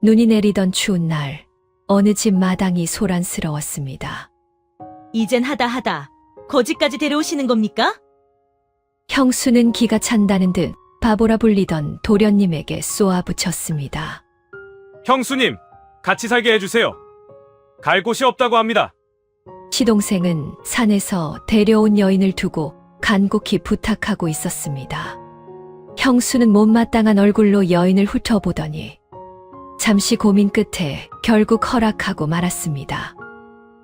눈이 내리던 추운 날, 어느 집 마당이 소란스러웠습니다. 이젠 하다 거지까지 데려오시는 겁니까? 형수는 기가 찬다는 듯 바보라 불리던 도련님에게 쏘아붙였습니다. 형수님, 같이 살게 해주세요. 갈 곳이 없다고 합니다. 시동생은 산에서 데려온 여인을 두고 간곡히 부탁하고 있었습니다. 형수는 못마땅한 얼굴로 여인을 훑어보더니 잠시 고민 끝에 결국 허락하고 말았습니다.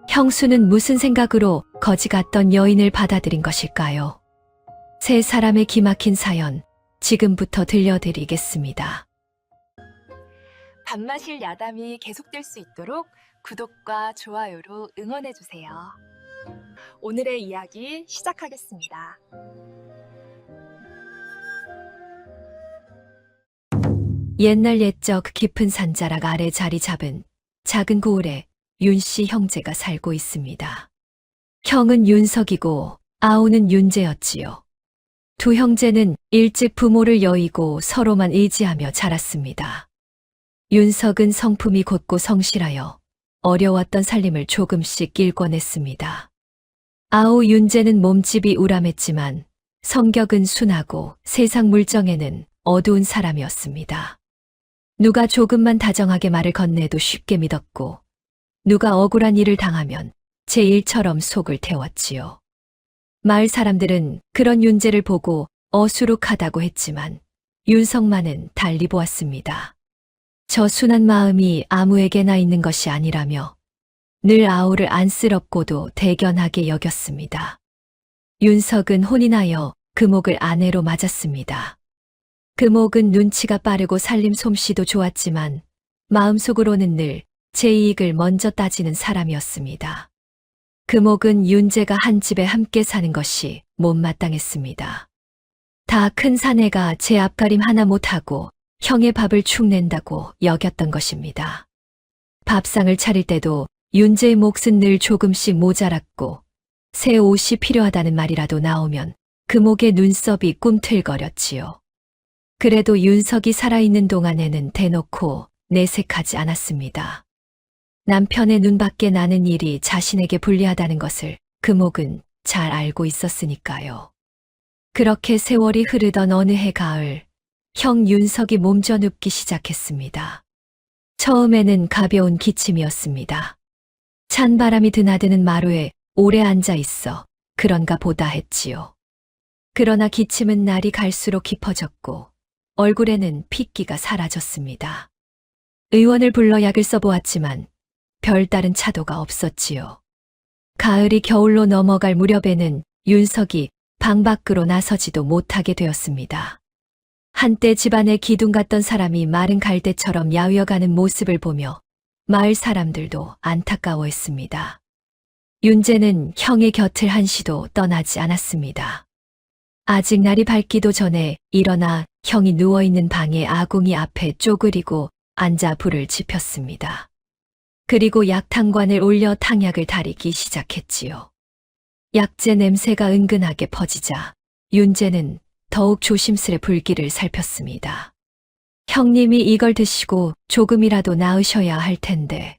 형수는 무슨 생각으로 거지 같던 여인을 받아들인 것일까요? 세 사람의 기막힌 사연, 지금부터 들려드리겠습니다. 밥마실 야담이 계속될 수 있도록 구독과 좋아요로 응원해주세요. 오늘의 이야기 시작하겠습니다. 옛날 옛적 깊은 산자락 아래 자리 잡은 작은 고을에 윤씨 형제가 살고 있습니다. 형은 윤석이고 아우는 윤재였지요. 두 형제는 일찍 부모를 여의고 서로만 의지하며 자랐습니다. 윤석은 성품이 곧고 성실하여 어려웠던 살림을 조금씩 일궈냈습니다. 아우 윤재는 몸집이 우람했지만 성격은 순하고 세상 물정에는 어두운 사람이었습니다. 누가 조금만 다정하게 말을 건네도 쉽게 믿었고 누가 억울한 일을 당하면 제 일처럼 속을 태웠지요. 마을 사람들은 그런 윤재를 보고 어수룩하다고 했지만 윤석만은 달리 보았습니다. 저 순한 마음이 아무에게나 있는 것이 아니라며 늘 아우를 안쓰럽고도 대견하게 여겼습니다. 윤석은 혼인하여 금옥을 아내로 맞았습니다. 금옥은 눈치가 빠르고 살림 솜씨도 좋았지만 마음속으로는 늘 제 이익을 먼저 따지는 사람이었습니다. 금옥은 윤재가 한 집에 함께 사는 것이 못마땅했습니다. 다 큰 사내가 제 앞가림 하나 못하고 형의 밥을 축낸다고 여겼던 것입니다. 밥상을 차릴 때도 윤재의 몫은 늘 조금씩 모자랐고 새 옷이 필요하다는 말이라도 나오면 금옥의 눈썹이 꿈틀거렸지요. 그래도 윤석이 살아있는 동안에는 대놓고 내색하지 않았습니다. 남편의 눈밖에 나는 일이 자신에게 불리하다는 것을 금옥은 잘 알고 있었으니까요. 그렇게 세월이 흐르던 어느 해 가을, 형 윤석이 몸져 눕기 시작했습니다. 처음에는 가벼운 기침이었습니다. 찬 바람이 드나드는 마루에 오래 앉아 있어 그런가 보다 했지요. 그러나 기침은 날이 갈수록 깊어졌고 얼굴에는 핏기가 사라졌습니다. 의원을 불러 약을 써보았지만 별다른 차도가 없었지요. 가을이 겨울로 넘어갈 무렵에는 윤석이 방 밖으로 나서지도 못하게 되었습니다. 한때 집안에 기둥 같던 사람이 마른 갈대처럼 야위어가는 모습을 보며 마을 사람들도 안타까워했습니다. 윤재는 형의 곁을 한시도 떠나지 않았습니다. 아직 날이 밝기도 전에 일어나 형이 누워있는 방의 아궁이 앞에 쪼그리고 앉아 불을 지폈습니다. 그리고 약탕관을 올려 탕약을 다리기 시작했지요. 약재 냄새가 은근하게 퍼지자 윤재는 더욱 조심스레 불길을 살폈습니다. 형님이 이걸 드시고 조금이라도 나으셔야 할 텐데.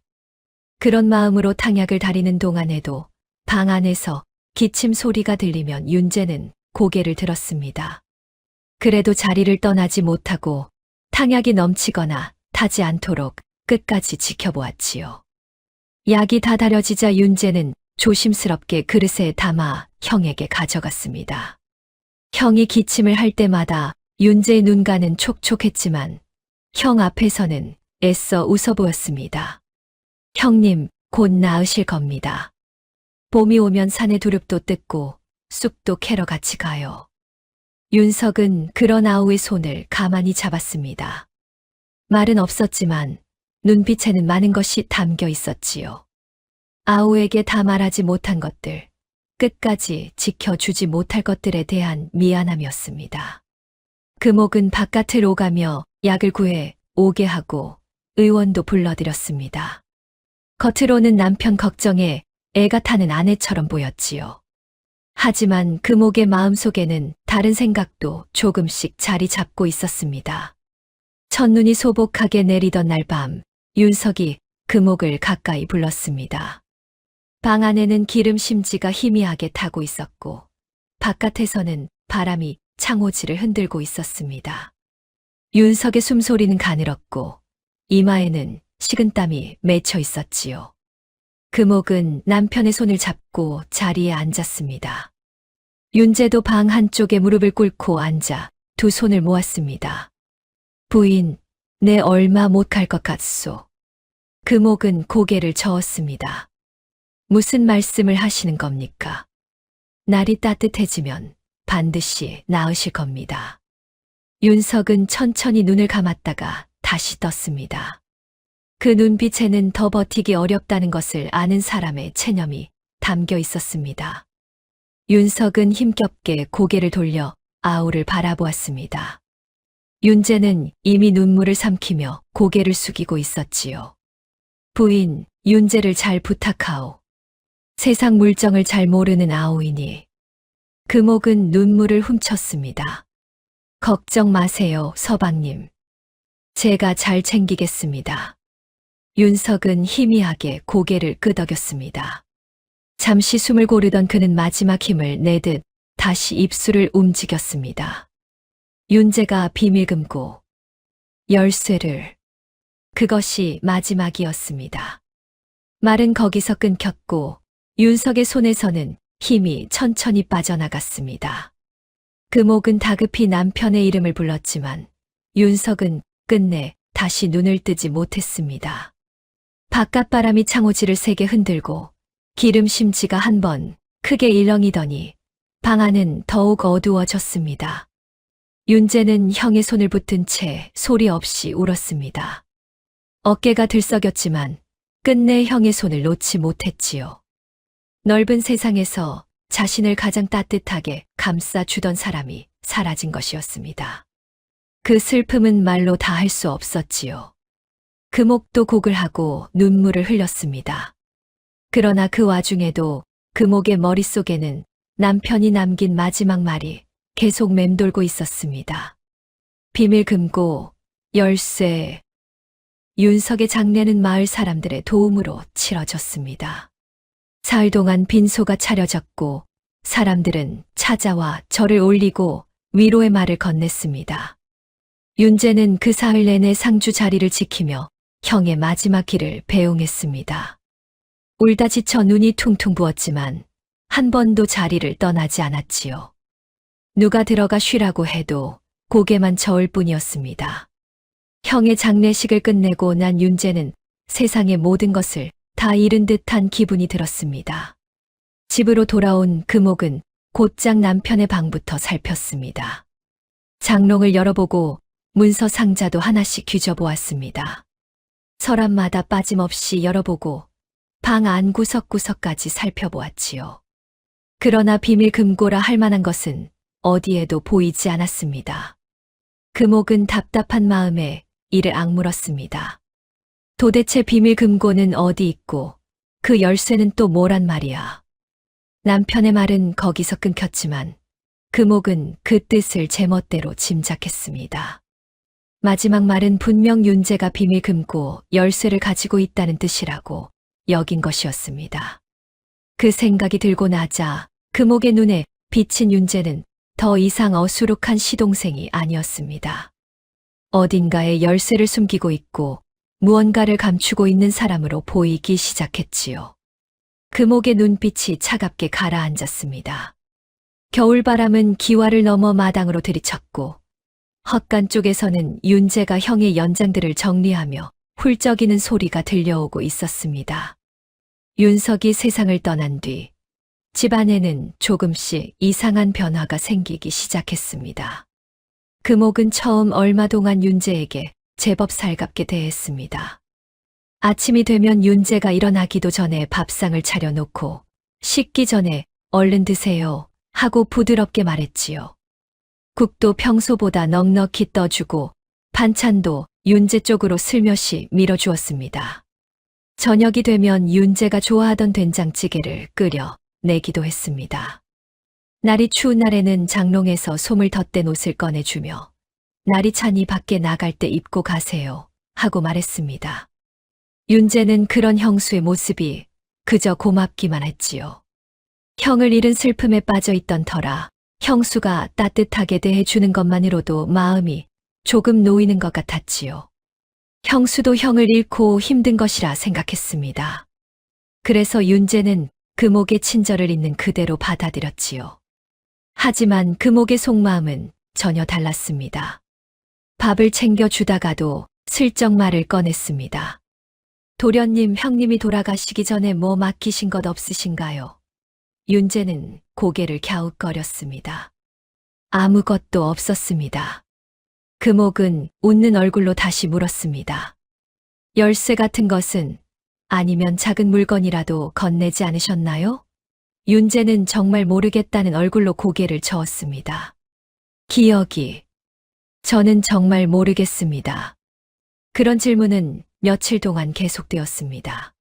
그런 마음으로 탕약을 다리는 동안에도 방 안에서 기침 소리가 들리면 윤재는 고개를 들었습니다. 그래도 자리를 떠나지 못하고 탕약이 넘치거나 타지 않도록 끝까지 지켜보았지요. 약이 다 다려지자 윤재는 조심스럽게 그릇에 담아 형에게 가져갔습니다. 형이 기침을 할 때마다 윤재의 눈가는 촉촉했지만 형 앞에서는 애써 웃어 보였습니다. 형님, 곧 나으실 겁니다. 봄이 오면 산의 두릅도 뜯고 쑥도 캐러 같이 가요. 윤석은 그런 아우의 손을 가만히 잡았습니다. 말은 없었지만 눈빛에는 많은 것이 담겨 있었지요. 아우에게 다 말하지 못한 것들, 끝까지 지켜주지 못할 것들에 대한 미안함이었습니다. 금옥은 바깥을 오가며 약을 구해 오게 하고 의원도 불러들였습니다. 겉으로는 남편 걱정에 애가 타는 아내처럼 보였지요. 하지만 금옥의 마음속에는 다른 생각도 조금씩 자리 잡고 있었습니다. 첫눈이 소복하게 내리던 날 밤, 윤석이 금옥을 가까이 불렀습니다. 방 안에는 기름 심지가 희미하게 타고 있었고, 바깥에서는 바람이 창호지를 흔들고 있었습니다. 윤석의 숨소리는 가늘었고, 이마에는 식은땀이 맺혀 있었지요. 금옥은 남편의 손을 잡고 자리에 앉았습니다. 윤재도 방 한쪽에 무릎을 꿇고 앉아 두 손을 모았습니다. 부인, 내 얼마 못 갈 것 같소. 금옥은 고개를 저었습니다. 무슨 말씀을 하시는 겁니까? 날이 따뜻해지면 반드시 나으실 겁니다. 윤석은 천천히 눈을 감았다가 다시 떴습니다. 그 눈빛에는 더 버티기 어렵다는 것을 아는 사람의 체념이 담겨 있었습니다. 윤석은 힘겹게 고개를 돌려 아우를 바라보았습니다. 윤재는 이미 눈물을 삼키며 고개를 숙이고 있었지요. 부인, 윤재를 잘 부탁하오. 세상 물정을 잘 모르는 아우이니. 금옥은 눈물을 훔쳤습니다. 걱정 마세요, 서방님. 제가 잘 챙기겠습니다. 윤석은 희미하게 고개를 끄덕였습니다. 잠시 숨을 고르던 그는 마지막 힘을 내듯 다시 입술을 움직였습니다. 윤재가 비밀 금고, 열쇠를. 그것이 마지막이었습니다. 말은 거기서 끊겼고 윤석의 손에서는 힘이 천천히 빠져나갔습니다. 금옥은 다급히 남편의 이름을 불렀지만 윤석은 끝내 다시 눈을 뜨지 못했습니다. 바깥바람이 창호지를 세게 흔들고 기름 심지가 한 번 크게 일렁이더니 방 안은 더욱 어두워졌습니다. 윤재는 형의 손을 붙든 채 소리 없이 울었습니다. 어깨가 들썩였지만 끝내 형의 손을 놓지 못했지요. 넓은 세상에서 자신을 가장 따뜻하게 감싸주던 사람이 사라진 것이었습니다. 그 슬픔은 말로 다 할 수 없었지요. 금옥도 곡을 하고 눈물을 흘렸습니다. 그러나 그 와중에도 금옥의 머릿속에는 남편이 남긴 마지막 말이 계속 맴돌고 있었습니다. 비밀 금고, 열쇠. 윤석의 장례는 마을 사람들의 도움으로 치러졌습니다. 사흘 동안 빈소가 차려졌고 사람들은 찾아와 절을 올리고 위로의 말을 건넸습니다. 윤재는 그 사흘 내내 상주 자리를 지키며 형의 마지막 길을 배웅했습니다. 울다 지쳐 눈이 퉁퉁 부었지만 한 번도 자리를 떠나지 않았지요. 누가 들어가 쉬라고 해도 고개만 저을 뿐이었습니다. 형의 장례식을 끝내고 난 윤재는 세상의 모든 것을 다 잃은 듯한 기분이 들었습니다. 집으로 돌아온 금옥은 곧장 남편의 방부터 살폈습니다. 장롱을 열어보고 문서 상자도 하나씩 뒤져보았습니다. 서랍마다 빠짐없이 열어보고 방 안 구석구석까지 살펴보았지요. 그러나 비밀 금고라 할 만한 것은 어디에도 보이지 않았습니다. 금옥은 답답한 마음에 이를 악물었습니다. 도대체 비밀 금고는 어디 있고 그 열쇠는 또 뭐란 말이야. 남편의 말은 거기서 끊겼지만 금옥은 그 뜻을 제멋대로 짐작했습니다. 마지막 말은 분명 윤재가 비밀 금고 열쇠를 가지고 있다는 뜻이라고 여긴 것이었습니다. 그 생각이 들고 나자 금옥의 눈에 비친 윤재는 더 이상 어수룩한 시동생이 아니었습니다. 어딘가에 열쇠를 숨기고 있고 무언가를 감추고 있는 사람으로 보이기 시작했지요. 금옥의 눈빛이 차갑게 가라앉았습니다. 겨울바람은 기와를 넘어 마당으로 들이쳤고 헛간 쪽에서는 윤재가 형의 연장들을 정리하며 훌쩍이는 소리가 들려오고 있었습니다. 윤석이 세상을 떠난 뒤 집안에는 조금씩 이상한 변화가 생기기 시작했습니다. 금옥은 처음 얼마 동안 윤재에게 제법 살갑게 대했습니다. 아침이 되면 윤재가 일어나기도 전에 밥상을 차려놓고 식기 전에 얼른 드세요 하고 부드럽게 말했지요. 국도 평소보다 넉넉히 떠주고 반찬도 윤재 쪽으로 슬며시 밀어주었습니다. 저녁이 되면 윤재가 좋아하던 된장찌개를 끓여 내기도 했습니다. 날이 추운 날에는 장롱에서 솜을 덧댄 옷을 꺼내주며 날이 차니 밖에 나갈 때 입고 가세요. 하고 말했습니다. 윤재는 그런 형수의 모습이 그저 고맙기만 했지요. 형을 잃은 슬픔에 빠져 있던 터라 형수가 따뜻하게 대해주는 것만으로도 마음이 조금 놓이는 것 같았지요. 형수도 형을 잃고 힘든 것이라 생각했습니다. 그래서 윤재는 금옥의 친절을 있는 그대로 받아들였지요. 하지만 금옥의 속마음은 전혀 달랐습니다. 밥을 챙겨주다가도 슬쩍 말을 꺼냈습니다. 도련님, 형님이 돌아가시기 전에 뭐 맡기신 것 없으신가요? 윤재는 고개를 갸웃거렸습니다. 아무것도 없었습니다. 금옥은 웃는 얼굴로 다시 물었습니다. 열쇠 같은 것은 아니면 작은 물건이라도 건네지 않으셨나요? 윤재는 정말 모르겠다는 얼굴로 고개를 저었습니다. 기억이. 저는 정말 모르겠습니다. 그런 질문은 며칠 동안 계속되었습니다.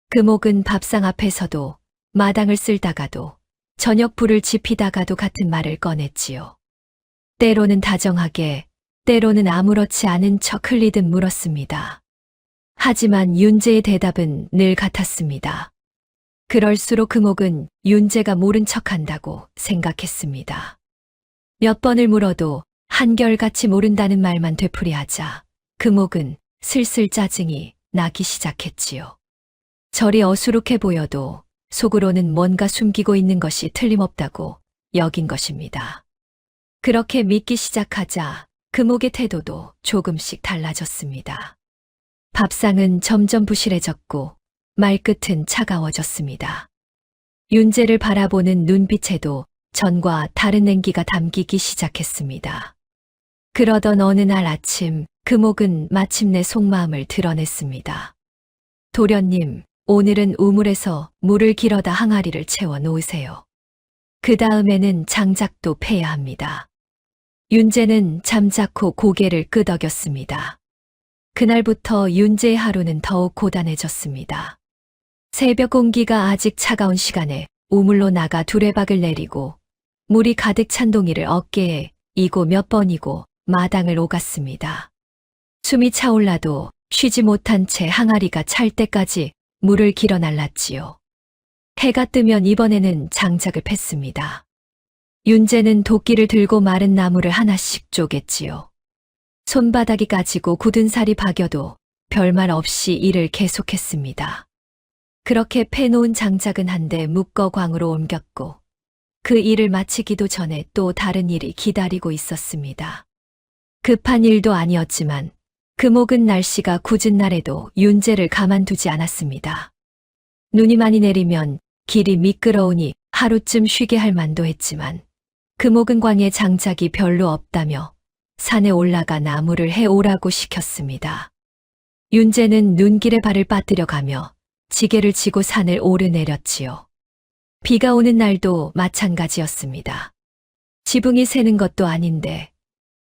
금옥은 밥상 앞에서도 마당을 쓸다가도 저녁 불을 지피다가도 같은 말을 꺼냈지요. 때로는 다정하게, 때로는 아무렇지 않은 척 흘리듯 물었습니다. 하지만 윤재의 대답은 늘 같았습니다. 그럴수록 금옥은 윤재가 모른 척한다고 생각했습니다. 몇 번을 물어도 한결같이 모른다는 말만 되풀이하자 금옥은 슬슬 짜증이 나기 시작했지요. 저리 어수룩해 보여도 속으로는 뭔가 숨기고 있는 것이 틀림없다고 여긴 것입니다. 그렇게 믿기 시작하자 금옥의 태도도 조금씩 달라졌습니다. 밥상은 점점 부실해졌고 말끝은 차가워졌습니다. 윤재를 바라보는 눈빛에도 전과 다른 냉기가 담기기 시작했습니다. 그러던 어느 날 아침 금옥은 마침내 속마음을 드러냈습니다. 도련님, 오늘은 우물에서 물을 길어다 항아리를 채워 놓으세요. 그 다음에는 장작도 패야 합니다. 윤재는 잠자코 고개를 끄덕였습니다. 그날부터 윤재의 하루는 더욱 고단해졌습니다. 새벽 공기가 아직 차가운 시간에 우물로 나가 두레박을 내리고 물이 가득 찬 동이를 어깨에 이고 몇 번이고 마당을 오갔습니다. 숨이 차올라도 쉬지 못한 채 항아리가 찰 때까지 물을 길어 날랐지요. 해가 뜨면 이번에는 장작을 팼습니다. 윤재는 도끼를 들고 마른 나무를 하나씩 쪼갰지요. 손바닥이 까지고 굳은 살이 박여도 별말 없이 일을 계속했습니다. 그렇게 패놓은 장작은 한데 묵거광으로 옮겼고 그 일을 마치기도 전에 또 다른 일이 기다리고 있었습니다. 급한 일도 아니었지만 금옥은 날씨가 굳은 날에도 윤재를 가만두지 않았습니다. 눈이 많이 내리면 길이 미끄러우니 하루쯤 쉬게 할 만도 했지만 금옥은 광에 장작이 별로 없다며 산에 올라가 나무를 해오라고 시켰습니다. 윤재는 눈길에 발을 빠뜨려 가며 지게를 지고 산을 오르내렸지요. 비가 오는 날도 마찬가지였습니다. 지붕이 새는 것도 아닌데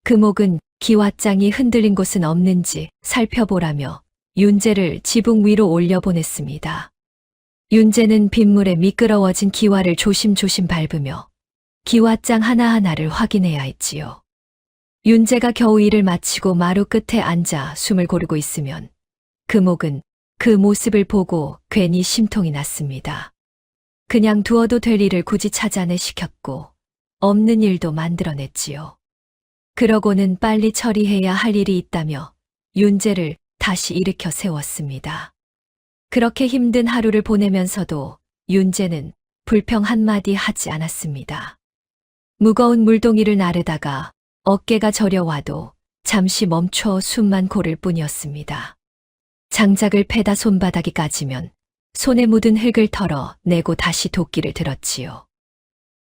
금옥은 기왓장이 흔들린 곳은 없는지 살펴보라며 윤재를 지붕 위로 올려보냈습니다. 윤재는 빗물에 미끄러워진 기와를 조심조심 밟으며 기왓장 하나하나를 확인해야 했지요. 윤재가 겨우 일을 마치고 마루 끝에 앉아 숨을 고르고 있으면 금옥은 그 모습을 보고 괜히 심통이 났습니다. 그냥 두어도 될 일을 굳이 찾아내 시켰고 없는 일도 만들어냈지요. 그러고는 빨리 처리해야 할 일이 있다며 윤재를 다시 일으켜 세웠습니다. 그렇게 힘든 하루를 보내면서도 윤재는 불평 한마디 하지 않았습니다. 무거운 물동이를 나르다가 어깨가 저려와도 잠시 멈춰 숨만 고를 뿐이었습니다. 장작을 패다 손바닥이 까지면 손에 묻은 흙을 털어 내고 다시 도끼를 들었지요.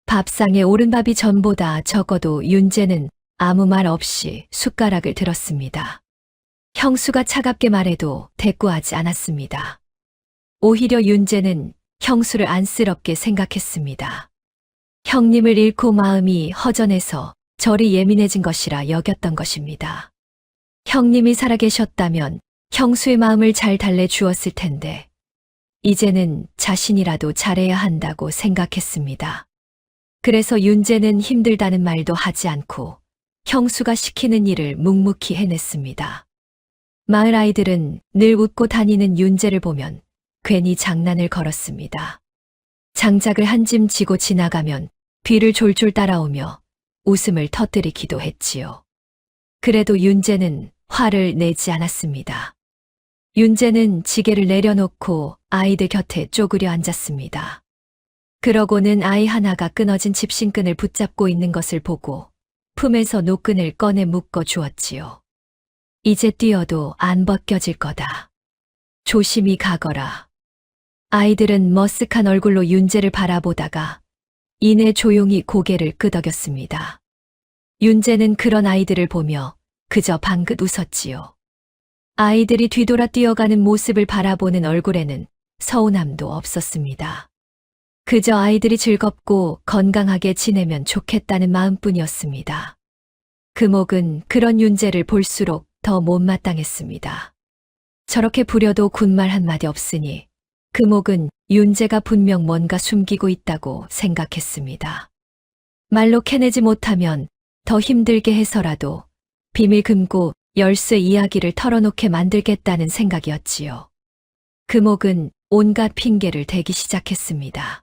밥상에 오른 밥이 전보다 적어도 윤재는 아무 말 없이 숟가락을 들었습니다. 형수가 차갑게 말해도 대꾸하지 않았습니다. 오히려 윤재는 형수를 안쓰럽게 생각했습니다. 형님을 잃고 마음이 허전해서 저리 예민해진 것이라 여겼던 것입니다. 형님이 살아계셨다면 형수의 마음을 잘 달래주었을 텐데 이제는 자신이라도 잘해야 한다고 생각했습니다. 그래서 윤재는 힘들다는 말도 하지 않고 형수가 시키는 일을 묵묵히 해냈습니다. 마을 아이들은 늘 웃고 다니는 윤재를 보면 괜히 장난을 걸었습니다. 장작을 한 짐 지고 지나가면 뒤를 졸졸 따라오며 웃음을 터뜨리기도 했지요. 그래도 윤재는 화를 내지 않았습니다. 윤재는 지게를 내려놓고 아이들 곁에 쪼그려 앉았습니다. 그러고는 아이 하나가 끊어진 집신끈을 붙잡고 있는 것을 보고 품에서 노끈을 꺼내 묶어 주었지요. 이제 뛰어도 안 벗겨질 거다. 조심히 가거라. 아이들은 머쓱한 얼굴로 윤재를 바라보다가 이내 조용히 고개를 끄덕였습니다. 윤재는 그런 아이들을 보며 그저 방긋 웃었지요. 아이들이 뒤돌아 뛰어가는 모습을 바라보는 얼굴에는 서운함도 없었습니다. 그저 아이들이 즐겁고 건강하게 지내면 좋겠다는 마음뿐이었습니다. 금옥은 그런 윤재를 볼수록 더 못마땅했습니다. 저렇게 부려도 군말 한마디 없으니 금옥은 윤재가 분명 뭔가 숨기고 있다고 생각했습니다. 말로 캐내지 못하면 더 힘들게 해서라도 비밀 금고 열쇠 이야기를 털어놓게 만들겠다는 생각이었지요. 금옥은 온갖 핑계를 대기 시작했습니다.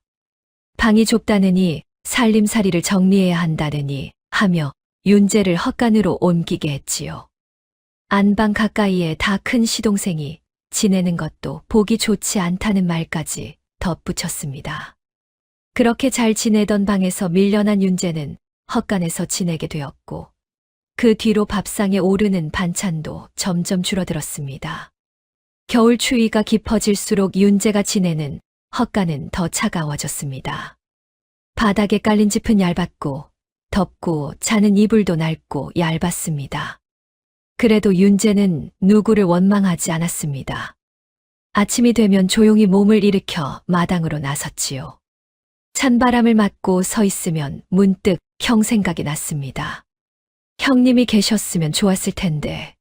방이 좁다느니 살림살이를 정리해야 한다느니 하며 윤재를 헛간으로 옮기게 했지요. 안방 가까이에 다 큰 시동생이 지내는 것도 보기 좋지 않다는 말까지 덧붙였습니다. 그렇게 잘 지내던 방에서 밀려난 윤재는 헛간에서 지내게 되었고 그 뒤로 밥상에 오르는 반찬도 점점 줄어들었습니다. 겨울 추위가 깊어질수록 윤재가 지내는 헛간은 더 차가워졌습니다. 바닥에 깔린 짚은 얇았고 덮고 자는 이불도 낡고 얇았습니다. 그래도 윤재는 누구를 원망하지 않았습니다. 아침이 되면 조용히 몸을 일으켜 마당으로 나섰지요. 찬바람을 맞고 서 있으면 문득 형 생각이 났습니다. 형님이 계셨으면 좋았을 텐데.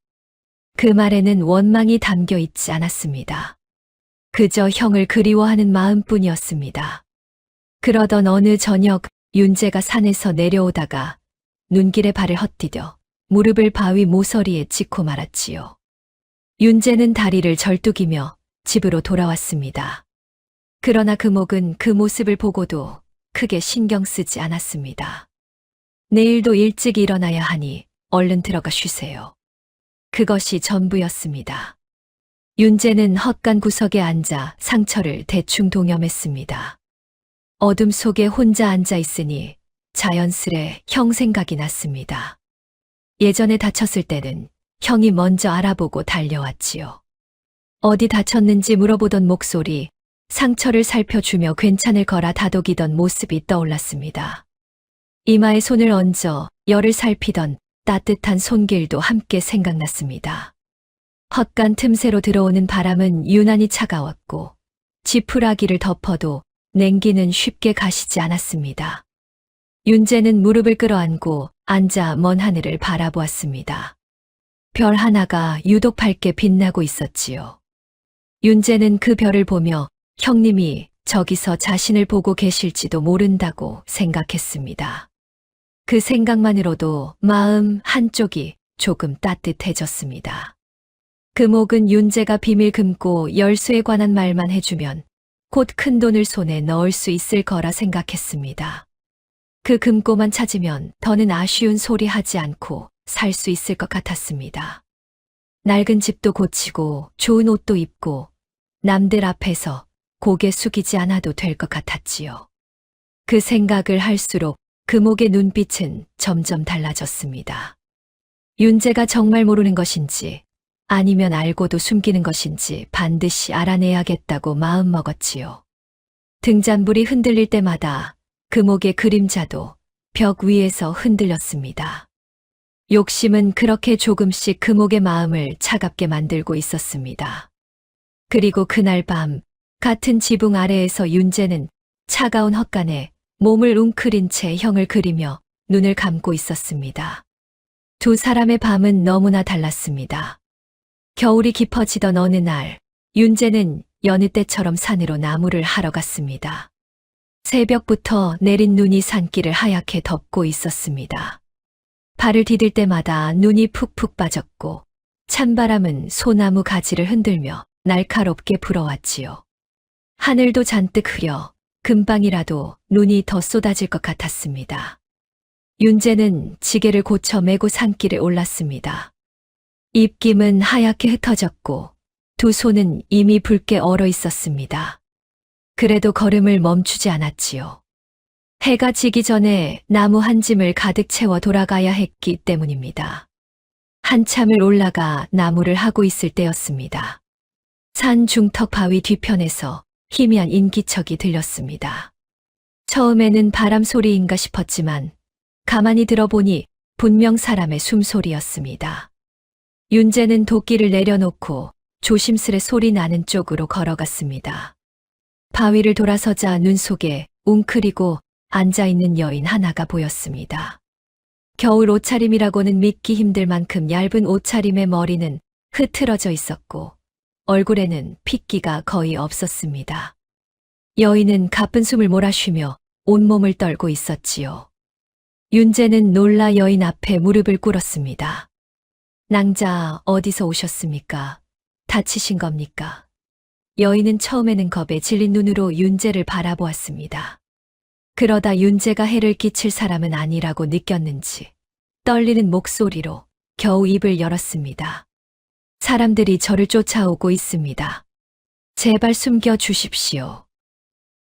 그 말에는 원망이 담겨 있지 않았습니다. 그저 형을 그리워하는 마음뿐이었습니다. 그러던 어느 저녁 윤재가 산에서 내려오다가 눈길에 발을 헛디뎌 무릎을 바위 모서리에 짚고 말았지요. 윤재는 다리를 절뚝이며 집으로 돌아왔습니다. 그러나 금옥은 그 모습을 보고도 크게 신경 쓰지 않았습니다. 내일도 일찍 일어나야 하니 얼른 들어가 쉬세요. 그것이 전부였습니다. 윤재는 헛간 구석에 앉아 상처를 대충 동염했습니다. 어둠 속에 혼자 앉아 있으니 자연스레 형 생각이 났습니다. 예전에 다쳤을 때는 형이 먼저 알아보고 달려왔지요. 어디 다쳤는지 물어보던 목소리, 상처를 살펴주며 괜찮을 거라 다독이던 모습이 떠올랐습니다. 이마에 손을 얹어 열을 살피던 따뜻한 손길도 함께 생각났습니다. 헛간 틈새로 들어오는 바람은 유난히 차가웠고 지푸라기를 덮어도 냉기는 쉽게 가시지 않았습니다. 윤재는 무릎을 끌어안고 앉아 먼 하늘을 바라보았습니다. 별 하나가 유독 밝게 빛나고 있었지요. 윤재는 그 별을 보며 형님이 저기서 자신을 보고 계실지도 모른다고 생각했습니다. 그 생각만으로도 마음 한쪽이 조금 따뜻해졌습니다. 금옥은 윤재가 비밀 금고 열쇠에 관한 말만 해주면 곧 큰돈을 손에 넣을 수 있을 거라 생각했습니다. 그 금고만 찾으면 더는 아쉬운 소리 하지 않고 살 수 있을 것 같았습니다. 낡은 집도 고치고 좋은 옷도 입고 남들 앞에서 고개 숙이지 않아도 될 것 같았지요. 그 생각을 할수록 금옥의 눈빛은 점점 달라졌습니다. 윤재가 정말 모르는 것인지 아니면 알고도 숨기는 것인지 반드시 알아내야겠다고 마음먹었지요. 등잔불이 흔들릴 때마다 금옥의 그림자도 벽 위에서 흔들렸습니다. 욕심은 그렇게 조금씩 금옥의 마음을 차갑게 만들고 있었습니다. 그리고 그날 밤 같은 지붕 아래에서 윤재는 차가운 헛간에 몸을 웅크린 채 형을 그리며 눈을 감고 있었습니다. 두 사람의 밤은 너무나 달랐습니다. 겨울이 깊어지던 어느 날, 윤재는 여느 때처럼 산으로 나무를 하러 갔습니다. 새벽부터 내린 눈이 산길을 하얗게 덮고 있었습니다. 발을 디딜 때마다 눈이 푹푹 빠졌고 찬바람은 소나무 가지를 흔들며 날카롭게 불어왔지요. 하늘도 잔뜩 흐려 금방이라도 눈이 더 쏟아질 것 같았습니다. 윤재는 지게를 고쳐 메고 산길에 올랐습니다. 입김은 하얗게 흩어졌고 두 손은 이미 붉게 얼어 있었습니다. 그래도 걸음을 멈추지 않았지요. 해가 지기 전에 나무 한 짐을 가득 채워 돌아가야 했기 때문입니다. 한참을 올라가 나무를 하고 있을 때였습니다. 산 중턱 바위 뒤편에서 희미한 인기척이 들렸습니다. 처음에는 바람 소리인가 싶었지만 가만히 들어보니 분명 사람의 숨소리였습니다. 윤재는 도끼를 내려놓고 조심스레 소리 나는 쪽으로 걸어갔습니다. 바위를 돌아서자 눈 속에 웅크리고 앉아있는 여인 하나가 보였습니다. 겨울 옷차림이라고는 믿기 힘들 만큼 얇은 옷차림의 머리는 흐트러져 있었고 얼굴에는 핏기가 거의 없었습니다. 여인은 가쁜 숨을 몰아쉬며 온몸을 떨고 있었지요. 윤재는 놀라 여인 앞에 무릎을 꿇었습니다. 낭자, 어디서 오셨습니까? 다치신 겁니까? 여인은 처음에는 겁에 질린 눈으로 윤재를 바라보았습니다. 그러다 윤재가 해를 끼칠 사람은 아니라고 느꼈는지 떨리는 목소리로 겨우 입을 열었습니다. 사람들이 저를 쫓아오고 있습니다. 제발 숨겨 주십시오.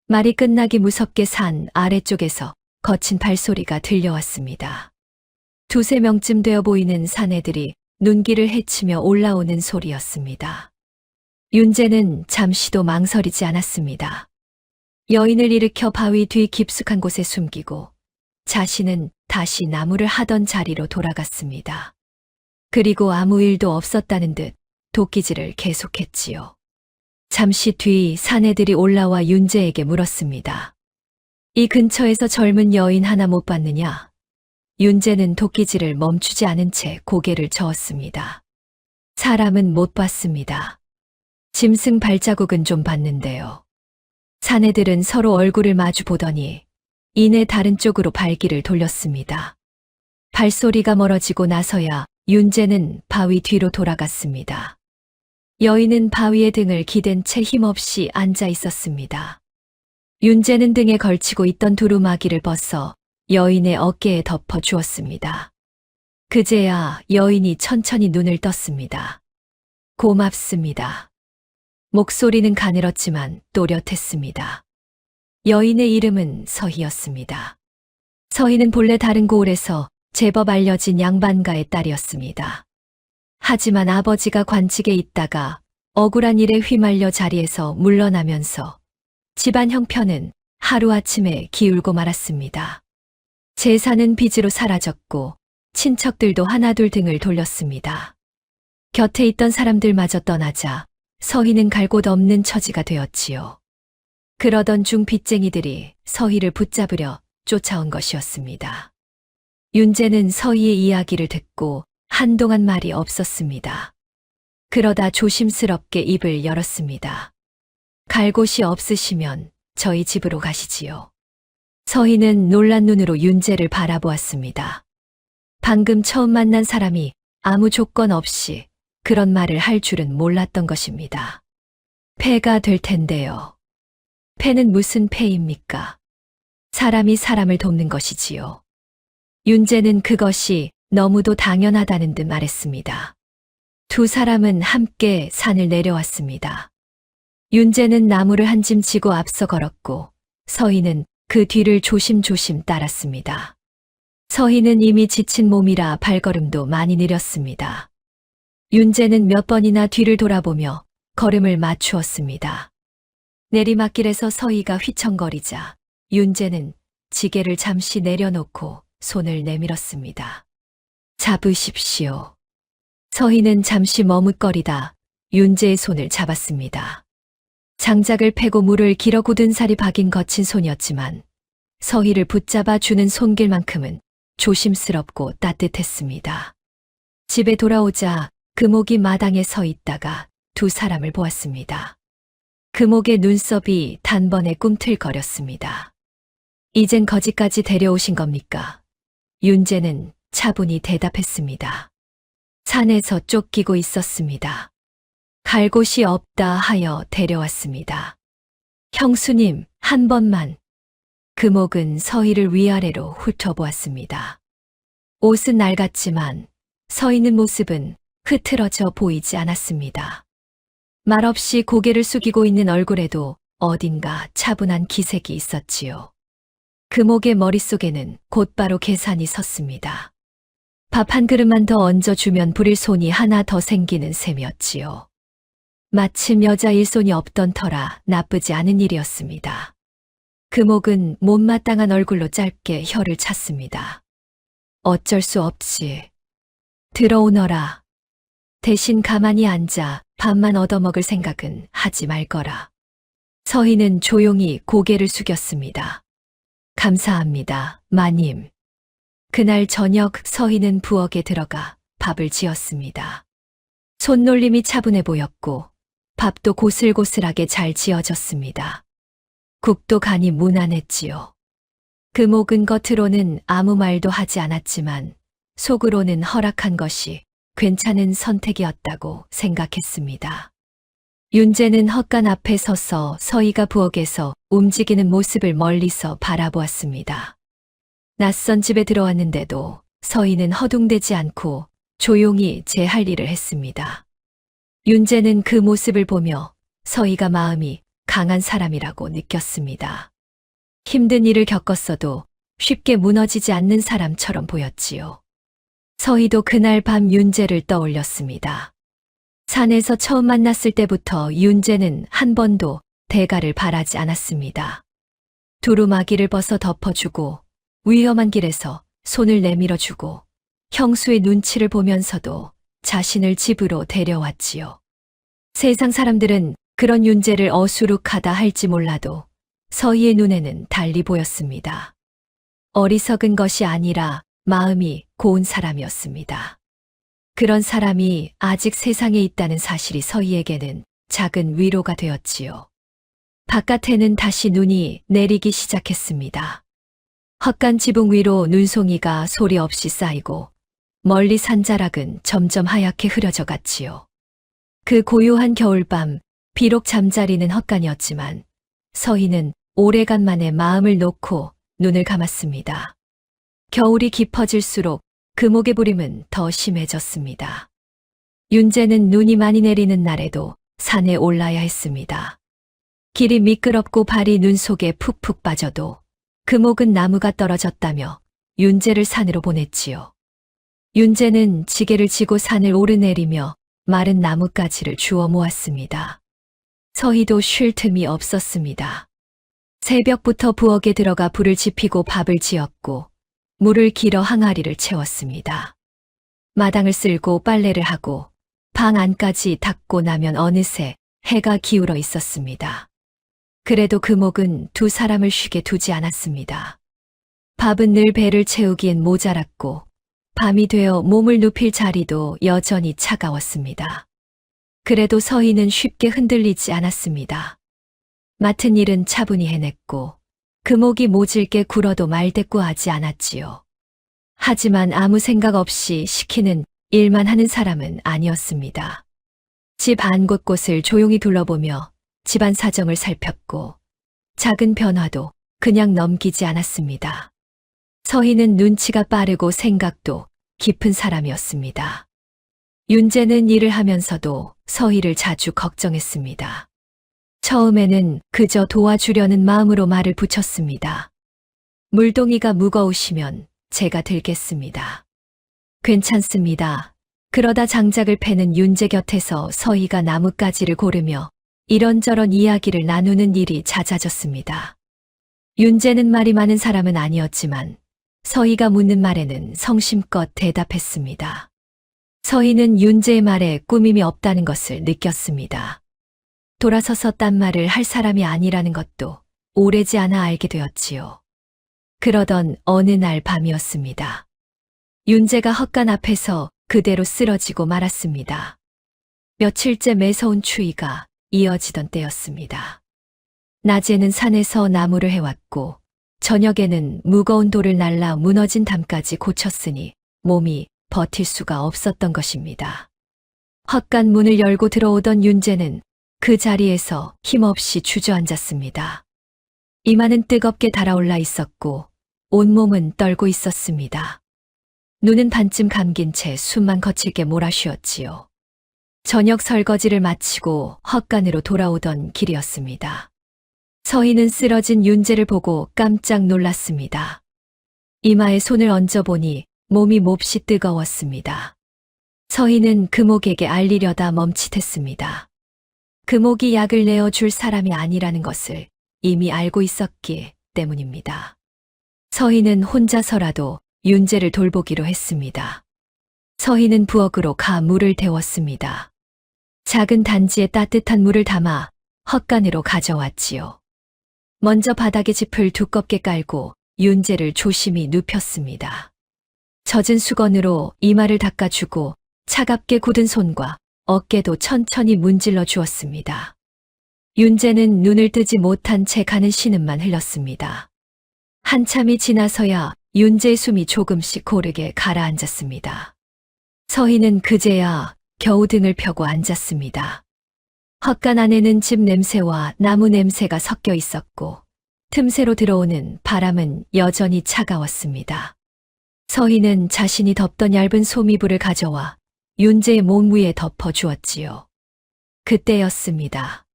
말이 끝나기 무섭게 산 아래쪽에서 거친 발소리가 들려왔습니다. 두세 명쯤 되어 보이는 사내들이 눈길을 헤치며 올라오는 소리였습니다. 윤재는 잠시도 망설이지 않았습니다. 여인을 일으켜 바위 뒤 깊숙한 곳에 숨기고 자신은 다시 나무를 하던 자리로 돌아갔습니다. 그리고 아무 일도 없었다는 듯 도끼질을 계속했지요. 잠시 뒤 사내들이 올라와 윤재에게 물었습니다. 이 근처에서 젊은 여인 하나 못 봤느냐? 윤재는 도끼질을 멈추지 않은 채 고개를 저었습니다. 사람은 못 봤습니다. 짐승 발자국은 좀 봤는데요. 사내들은 서로 얼굴을 마주 보더니 이내 다른 쪽으로 발길을 돌렸습니다. 발소리가 멀어지고 나서야 윤재는 바위 뒤로 돌아갔습니다. 여인은 바위에 등을 기댄 채 힘없이 앉아 있었습니다. 윤재는 등에 걸치고 있던 두루마기를 벗어 여인의 어깨에 덮어 주었습니다. 그제야 여인이 천천히 눈을 떴습니다. 고맙습니다. 목소리는 가늘었지만 또렷했습니다. 여인의 이름은 서희였습니다. 서희는 본래 다른 고을에서 제법 알려진 양반가의 딸이었습니다. 하지만 아버지가 관직에 있다가 억울한 일에 휘말려 자리에서 물러나면서 집안 형편은 하루아침에 기울고 말았습니다. 재산은 빚으로 사라졌고 친척들도 하나둘 등을 돌렸습니다. 곁에 있던 사람들마저 떠나자 서희는 갈 곳 없는 처지가 되었지요. 그러던 중 빚쟁이들이 서희를 붙잡으려 쫓아온 것이었습니다. 윤재는 서희의 이야기를 듣고 한동안 말이 없었습니다. 그러다 조심스럽게 입을 열었습니다. 갈 곳이 없으시면 저희 집으로 가시지요. 서희는 놀란 눈으로 윤재를 바라보았습니다. 방금 처음 만난 사람이 아무 조건 없이 그런 말을 할 줄은 몰랐던 것입니다. 패가 될 텐데요. 패는 무슨 패입니까? 사람이 사람을 돕는 것이지요. 윤재는 그것이 너무도 당연하다는 듯 말했습니다. 두 사람은 함께 산을 내려왔습니다. 윤재는 나무를 한 짐 지고 앞서 걸었고 서희는 그 뒤를 조심조심 따랐습니다. 서희는 이미 지친 몸이라 발걸음도 많이 느렸습니다. 윤재는 몇 번이나 뒤를 돌아보며 걸음을 맞추었습니다. 내리막길에서 서희가 휘청거리자 윤재는 지게를 잠시 내려놓고 손을 내밀었습니다. 잡으십시오. 서희는 잠시 머뭇거리다 윤재의 손을 잡았습니다. 장작을 패고 물을 길어 굳은 살이 박인 거친 손이었지만 서희를 붙잡아 주는 손길만큼은 조심스럽고 따뜻했습니다. 집에 돌아오자 금옥이 마당에 서 있다가 두 사람을 보았습니다. 금옥의 눈썹이 단번에 꿈틀거렸습니다. 이젠 거지까지 데려오신 겁니까? 윤재는 차분히 대답했습니다. 산에서 쫓기고 있었습니다. 갈 곳이 없다 하여 데려왔습니다. 형수님, 한 번만. 금옥은 서희를 위아래로 훑어보았습니다. 옷은 낡았지만 서희는 모습은 흐트러져 보이지 않았습니다. 말없이 고개를 숙이고 있는 얼굴에도 어딘가 차분한 기색이 있었지요. 금옥의 머릿속에는 곧바로 계산이 섰습니다. 밥 한 그릇만 더 얹어주면 부릴 손이 하나 더 생기는 셈이었지요. 마침 여자 일손이 없던 터라 나쁘지 않은 일이었습니다. 금옥은 못마땅한 얼굴로 짧게 혀를 찼습니다. 어쩔 수 없지. 들어오너라. 대신 가만히 앉아 밥만 얻어먹을 생각은 하지 말거라. 서희는 조용히 고개를 숙였습니다. 감사합니다, 마님. 그날 저녁 서희는 부엌에 들어가 밥을 지었습니다. 손놀림이 차분해 보였고 밥도 고슬고슬하게 잘 지어졌습니다. 국도 간이 무난했지요. 금옥은 겉으로는 아무 말도 하지 않았지만 속으로는 허락한 것이 괜찮은 선택이었다고 생각했습니다. 윤재는 헛간 앞에 서서 서희가 부엌에서 움직이는 모습을 멀리서 바라보았습니다. 낯선 집에 들어왔는데도 서희는 허둥대지 않고 조용히 제 할 일을 했습니다. 윤재는 그 모습을 보며 서희가 마음이 강한 사람이라고 느꼈습니다. 힘든 일을 겪었어도 쉽게 무너지지 않는 사람처럼 보였지요. 서희도 그날 밤 윤재를 떠올렸습니다. 산에서 처음 만났을 때부터 윤재는 한 번도 대가를 바라지 않았습니다. 두루마기를 벗어 덮어주고 위험한 길에서 손을 내밀어주고 형수의 눈치를 보면서도 자신을 집으로 데려왔지요. 세상 사람들은 그런 윤재를 어수룩하다 할지 몰라도 서희의 눈에는 달리 보였습니다. 어리석은 것이 아니라 마음이 고운 사람이었습니다. 그런 사람이 아직 세상에 있다는 사실이 서희에게는 작은 위로가 되었지요. 바깥에는 다시 눈이 내리기 시작했습니다. 헛간 지붕 위로 눈송이가 소리 없이 쌓이고 멀리 산자락은 점점 하얗게 흐려져 갔지요. 그 고요한 겨울밤, 비록 잠자리는 헛간이었지만 서희는 오래간만에 마음을 놓고 눈을 감았습니다. 겨울이 깊어질수록 금옥의 부림은 더 심해졌습니다. 윤재는 눈이 많이 내리는 날에도 산에 올라야 했습니다. 길이 미끄럽고 발이 눈 속에 푹푹 빠져도 금옥은 나무가 떨어졌다며 윤재를 산으로 보냈지요. 윤재는 지게를 지고 산을 오르내리며 마른 나뭇가지를 주워 모았습니다. 서희도 쉴 틈이 없었습니다. 새벽부터 부엌에 들어가 불을 지피고 밥을 지었고 물을 길어 항아리를 채웠습니다. 마당을 쓸고 빨래를 하고 방 안까지 닦고 나면 어느새 해가 기울어 있었습니다. 그래도 금옥은 두 사람을 쉬게 두지 않았습니다. 밥은 늘 배를 채우기엔 모자랐고 밤이 되어 몸을 눕힐 자리도 여전히 차가웠습니다. 그래도 서희는 쉽게 흔들리지 않았습니다. 맡은 일은 차분히 해냈고 금옥이 모질게 굴어도 말대꾸하지 않았지요. 하지만 아무 생각 없이 시키는 일만 하는 사람은 아니었습니다. 집 안 곳곳을 조용히 둘러보며 집안 사정을 살폈고 작은 변화도 그냥 넘기지 않았습니다. 서희는 눈치가 빠르고 생각도 깊은 사람이었습니다. 윤재는 일을 하면서도 서희를 자주 걱정했습니다. 처음에는 그저 도와주려는 마음으로 말을 붙였습니다. 물동이가 무거우시면 제가 들겠습니다. 괜찮습니다. 그러다 장작을 패는 윤재 곁에서 서희가 나뭇가지를 고르며 이런저런 이야기를 나누는 일이 잦아졌습니다. 윤재는 말이 많은 사람은 아니었지만 서희가 묻는 말에는 성심껏 대답했습니다. 서희는 윤재의 말에 꾸밈이 없다는 것을 느꼈습니다. 돌아서서 딴 말을 할 사람이 아니라는 것도 오래지 않아 알게 되었지요. 그러던 어느 날 밤이었습니다. 윤재가 헛간 앞에서 그대로 쓰러지고 말았습니다. 며칠째 매서운 추위가 이어지던 때였습니다. 낮에는 산에서 나무를 해왔고 저녁에는 무거운 돌을 날라 무너진 담까지 고쳤으니 몸이 버틸 수가 없었던 것입니다. 헛간 문을 열고 들어오던 윤재는 그 자리에서 힘없이 주저앉았습니다. 이마는 뜨겁게 달아올라 있었고 온몸은 떨고 있었습니다. 눈은 반쯤 감긴 채 숨만 거칠게 몰아쉬었지요. 저녁 설거지를 마치고 헛간으로 돌아오던 길이었습니다. 서희는 쓰러진 윤재를 보고 깜짝 놀랐습니다. 이마에 손을 얹어보니 몸이 몹시 뜨거웠습니다. 서희는 금옥에게 알리려다 멈칫했습니다. 금옥이 약을 내어줄 사람이 아니라는 것을 이미 알고 있었기 때문입니다. 서희는 혼자서라도 윤재를 돌보기로 했습니다. 서희는 부엌으로 가 물을 데웠습니다. 작은 단지에 따뜻한 물을 담아 헛간으로 가져왔지요. 먼저 바닥에 짚을 두껍게 깔고 윤재를 조심히 눕혔습니다. 젖은 수건으로 이마를 닦아주고 차갑게 굳은 손과 어깨도 천천히 문질러 주었습니다. 윤재는 눈을 뜨지 못한 채 가는 신음만 흘렸습니다. 한참이 지나서야 윤재의 숨이 조금씩 고르게 가라앉았습니다. 서희는 그제야 겨우 등을 펴고 앉았습니다. 헛간 안에는 집 냄새와 나무 냄새가 섞여 있었고 틈새로 들어오는 바람은 여전히 차가웠습니다. 서희는 자신이 덮던 얇은 소미불을 가져와 윤재의 몸 위에 덮어 주었지요. 그때였습니다.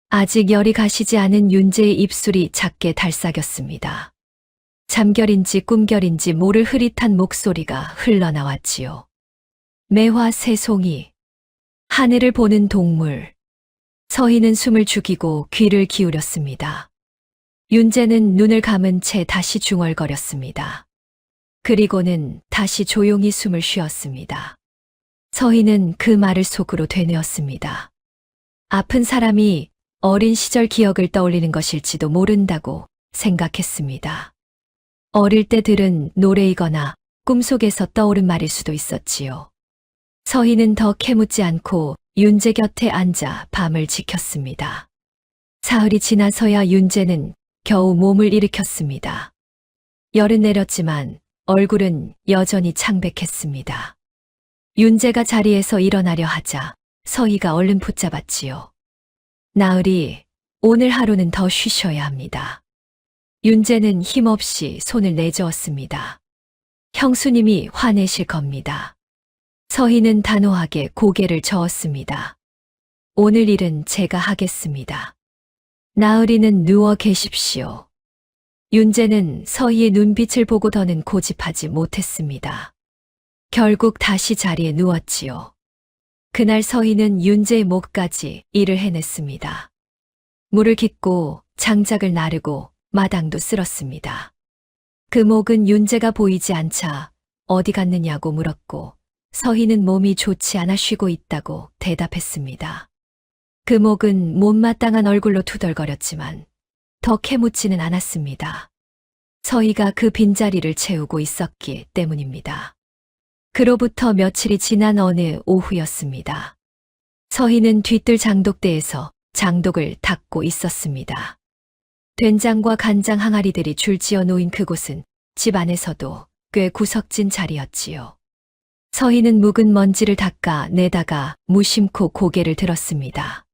아직 열이 가시지 않은 윤재의 입술이 작게 달싹였습니다. 잠결인지 꿈결인지 모를 흐릿한 목소리가 흘러나왔지요. 매화 새송이, 하늘을 보는 동물. 서희는 숨을 죽이고 귀를 기울였습니다. 윤재는 눈을 감은 채 다시 중얼거렸습니다. 그리고는 다시 조용히 숨을 쉬었습니다. 서희는 그 말을 속으로 되뇌었습니다. 아픈 사람이 어린 시절 기억을 떠올리는 것일지도 모른다고 생각했습니다. 어릴 때 들은 노래이거나 꿈속에서 떠오른 말일 수도 있었지요. 서희는 더 캐묻지 않고 윤재 곁에 앉아 밤을 지켰습니다. 사흘이 지나서야 윤재는 겨우 몸을 일으켰습니다. 열은 내렸지만 얼굴은 여전히 창백했습니다. 윤재가 자리에서 일어나려 하자 서희가 얼른 붙잡았지요. 나으리, 오늘 하루는 더 쉬셔야 합니다. 윤재는 힘없이 손을 내저었습니다. 형수님이 화내실 겁니다. 서희는 단호하게 고개를 저었습니다. 오늘 일은 제가 하겠습니다. 나으리는 누워 계십시오. 윤재는 서희의 눈빛을 보고 더는 고집하지 못했습니다. 결국 다시 자리에 누웠지요. 그날 서희는 윤재의 목까지 일을 해냈습니다. 물을 깃고 장작을 나르고 마당도 쓸었습니다. 금옥은 윤재가 보이지 않자 어디 갔느냐고 물었고 서희는 몸이 좋지 않아 쉬고 있다고 대답했습니다. 금옥은 못마땅한 얼굴로 투덜거렸지만 더 캐묻지는 않았습니다. 서희가 그 빈자리를 채우고 있었기 때문입니다. 그로부터 며칠이 지난 어느 오후였습니다. 서희는 뒤뜰 장독대에서 장독을 닦고 있었습니다. 된장과 간장 항아리들이 줄지어 놓인 그곳은 집 안에서도 꽤 구석진 자리였지요. 서희는 묵은 먼지를 닦아 내다가 무심코 고개를 들었습니다.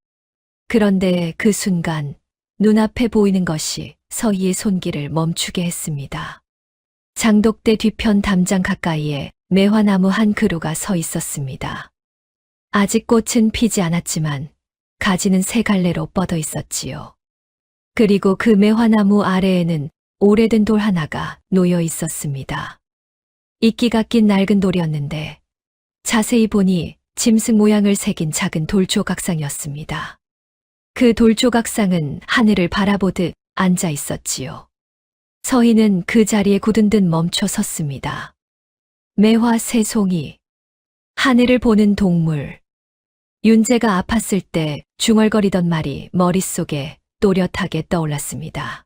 그런데 그 순간 눈앞에 보이는 것이 서희의 손길을 멈추게 했습니다. 장독대 뒤편 담장 가까이에 매화나무 한 그루가 서 있었습니다. 아직 꽃은 피지 않았지만 가지는 세 갈래로 뻗어 있었지요. 그리고 그 매화나무 아래에는 오래된 돌 하나가 놓여 있었습니다. 이끼가 낀 낡은 돌이었는데 자세히 보니 짐승 모양을 새긴 작은 돌조각상이었습니다. 그 돌조각상은 하늘을 바라보듯 앉아 있었지요. 서희는 그 자리에 굳은 듯 멈춰 섰습니다. 매화 새송이, 하늘을 보는 동물. 윤재가 아팠을 때 중얼거리던 말이 머릿속에 또렷하게 떠올랐습니다.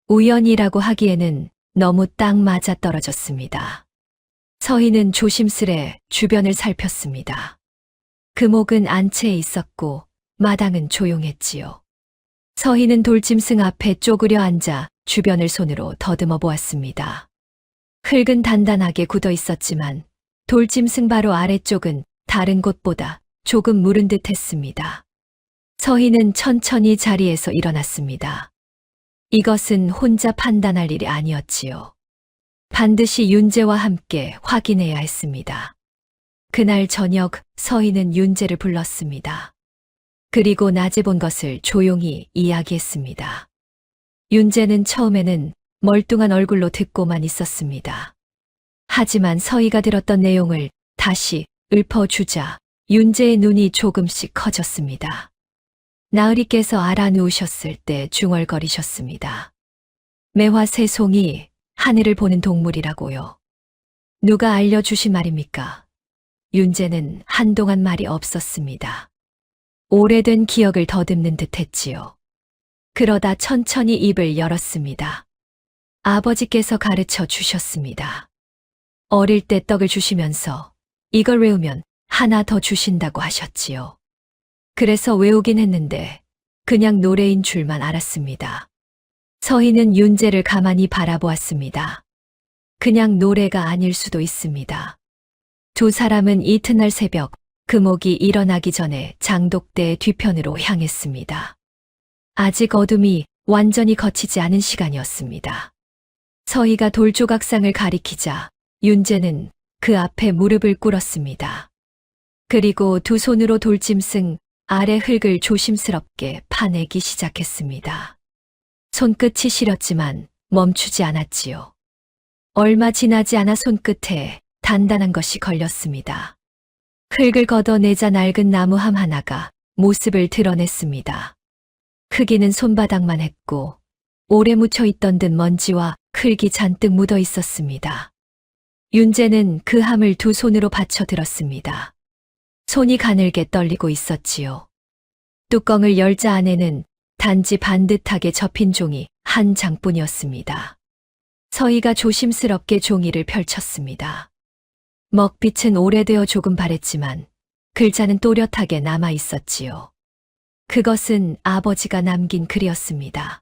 우연이라고 하기에는 너무 딱 맞아 떨어졌습니다. 서희는 조심스레 주변을 살폈습니다. 금옥은 안채에 있었고 마당은 조용했지요. 서희는 돌짐승 앞에 쪼그려 앉아 주변을 손으로 더듬어 보았습니다. 흙은 단단하게 굳어 있었지만 돌짐승 바로 아래쪽은 다른 곳보다 조금 무른 듯 했습니다. 서희는 천천히 자리에서 일어났습니다. 이것은 혼자 판단할 일이 아니었지요. 반드시 윤재와 함께 확인해야 했습니다. 그날 저녁 서희는 윤재를 불렀습니다. 그리고 낮에 본 것을 조용히 이야기했습니다. 윤재는 처음에는 멀뚱한 얼굴로 듣고만 있었습니다. 하지만 서희가 들었던 내용을 다시 읊어주자 윤재의 눈이 조금씩 커졌습니다. 나으리께서 알아누우셨을 때 중얼거리셨습니다. 매화 새송이 하늘을 보는 동물이라고요. 누가 알려주신 말입니까? 윤재는 한동안 말이 없었습니다. 오래된 기억을 더듬는 듯 했지요. 그러다 천천히 입을 열었습니다. 아버지께서 가르쳐 주셨습니다. 어릴 때 떡을 주시면서 이걸 외우면 하나 더 주신다고 하셨지요. 그래서 외우긴 했는데 그냥 노래인 줄만 알았습니다. 서희는 윤재를 가만히 바라보았습니다. 그냥 노래가 아닐 수도 있습니다. 두 사람은 이튿날 새벽 금옥이 일어나기 전에 장독대 뒤편으로 향했습니다. 아직 어둠이 완전히 걷히지 않은 시간이었습니다. 서희가 돌조각상을 가리키자 윤재는 그 앞에 무릎을 꿇었습니다. 그리고 두 손으로 돌짐승 아래 흙을 조심스럽게 파내기 시작했습니다. 손끝이 시렸지만 멈추지 않았지요. 얼마 지나지 않아 손끝에 단단한 것이 걸렸습니다. 흙을 걷어내자 낡은 나무 함 하나가 모습을 드러냈습니다. 크기는 손바닥만 했고 오래 묻혀있던 듯 먼지와 흙이 잔뜩 묻어 있었습니다. 윤재는 그 함을 두 손으로 받쳐 들었습니다. 손이 가늘게 떨리고 있었지요. 뚜껑을 열자 안에는 단지 반듯하게 접힌 종이 한 장뿐이었습니다. 서희가 조심스럽게 종이를 펼쳤습니다. 먹빛은 오래되어 조금 바랬지만 글자는 또렷하게 남아 있었지요. 그것은 아버지가 남긴 글이었습니다.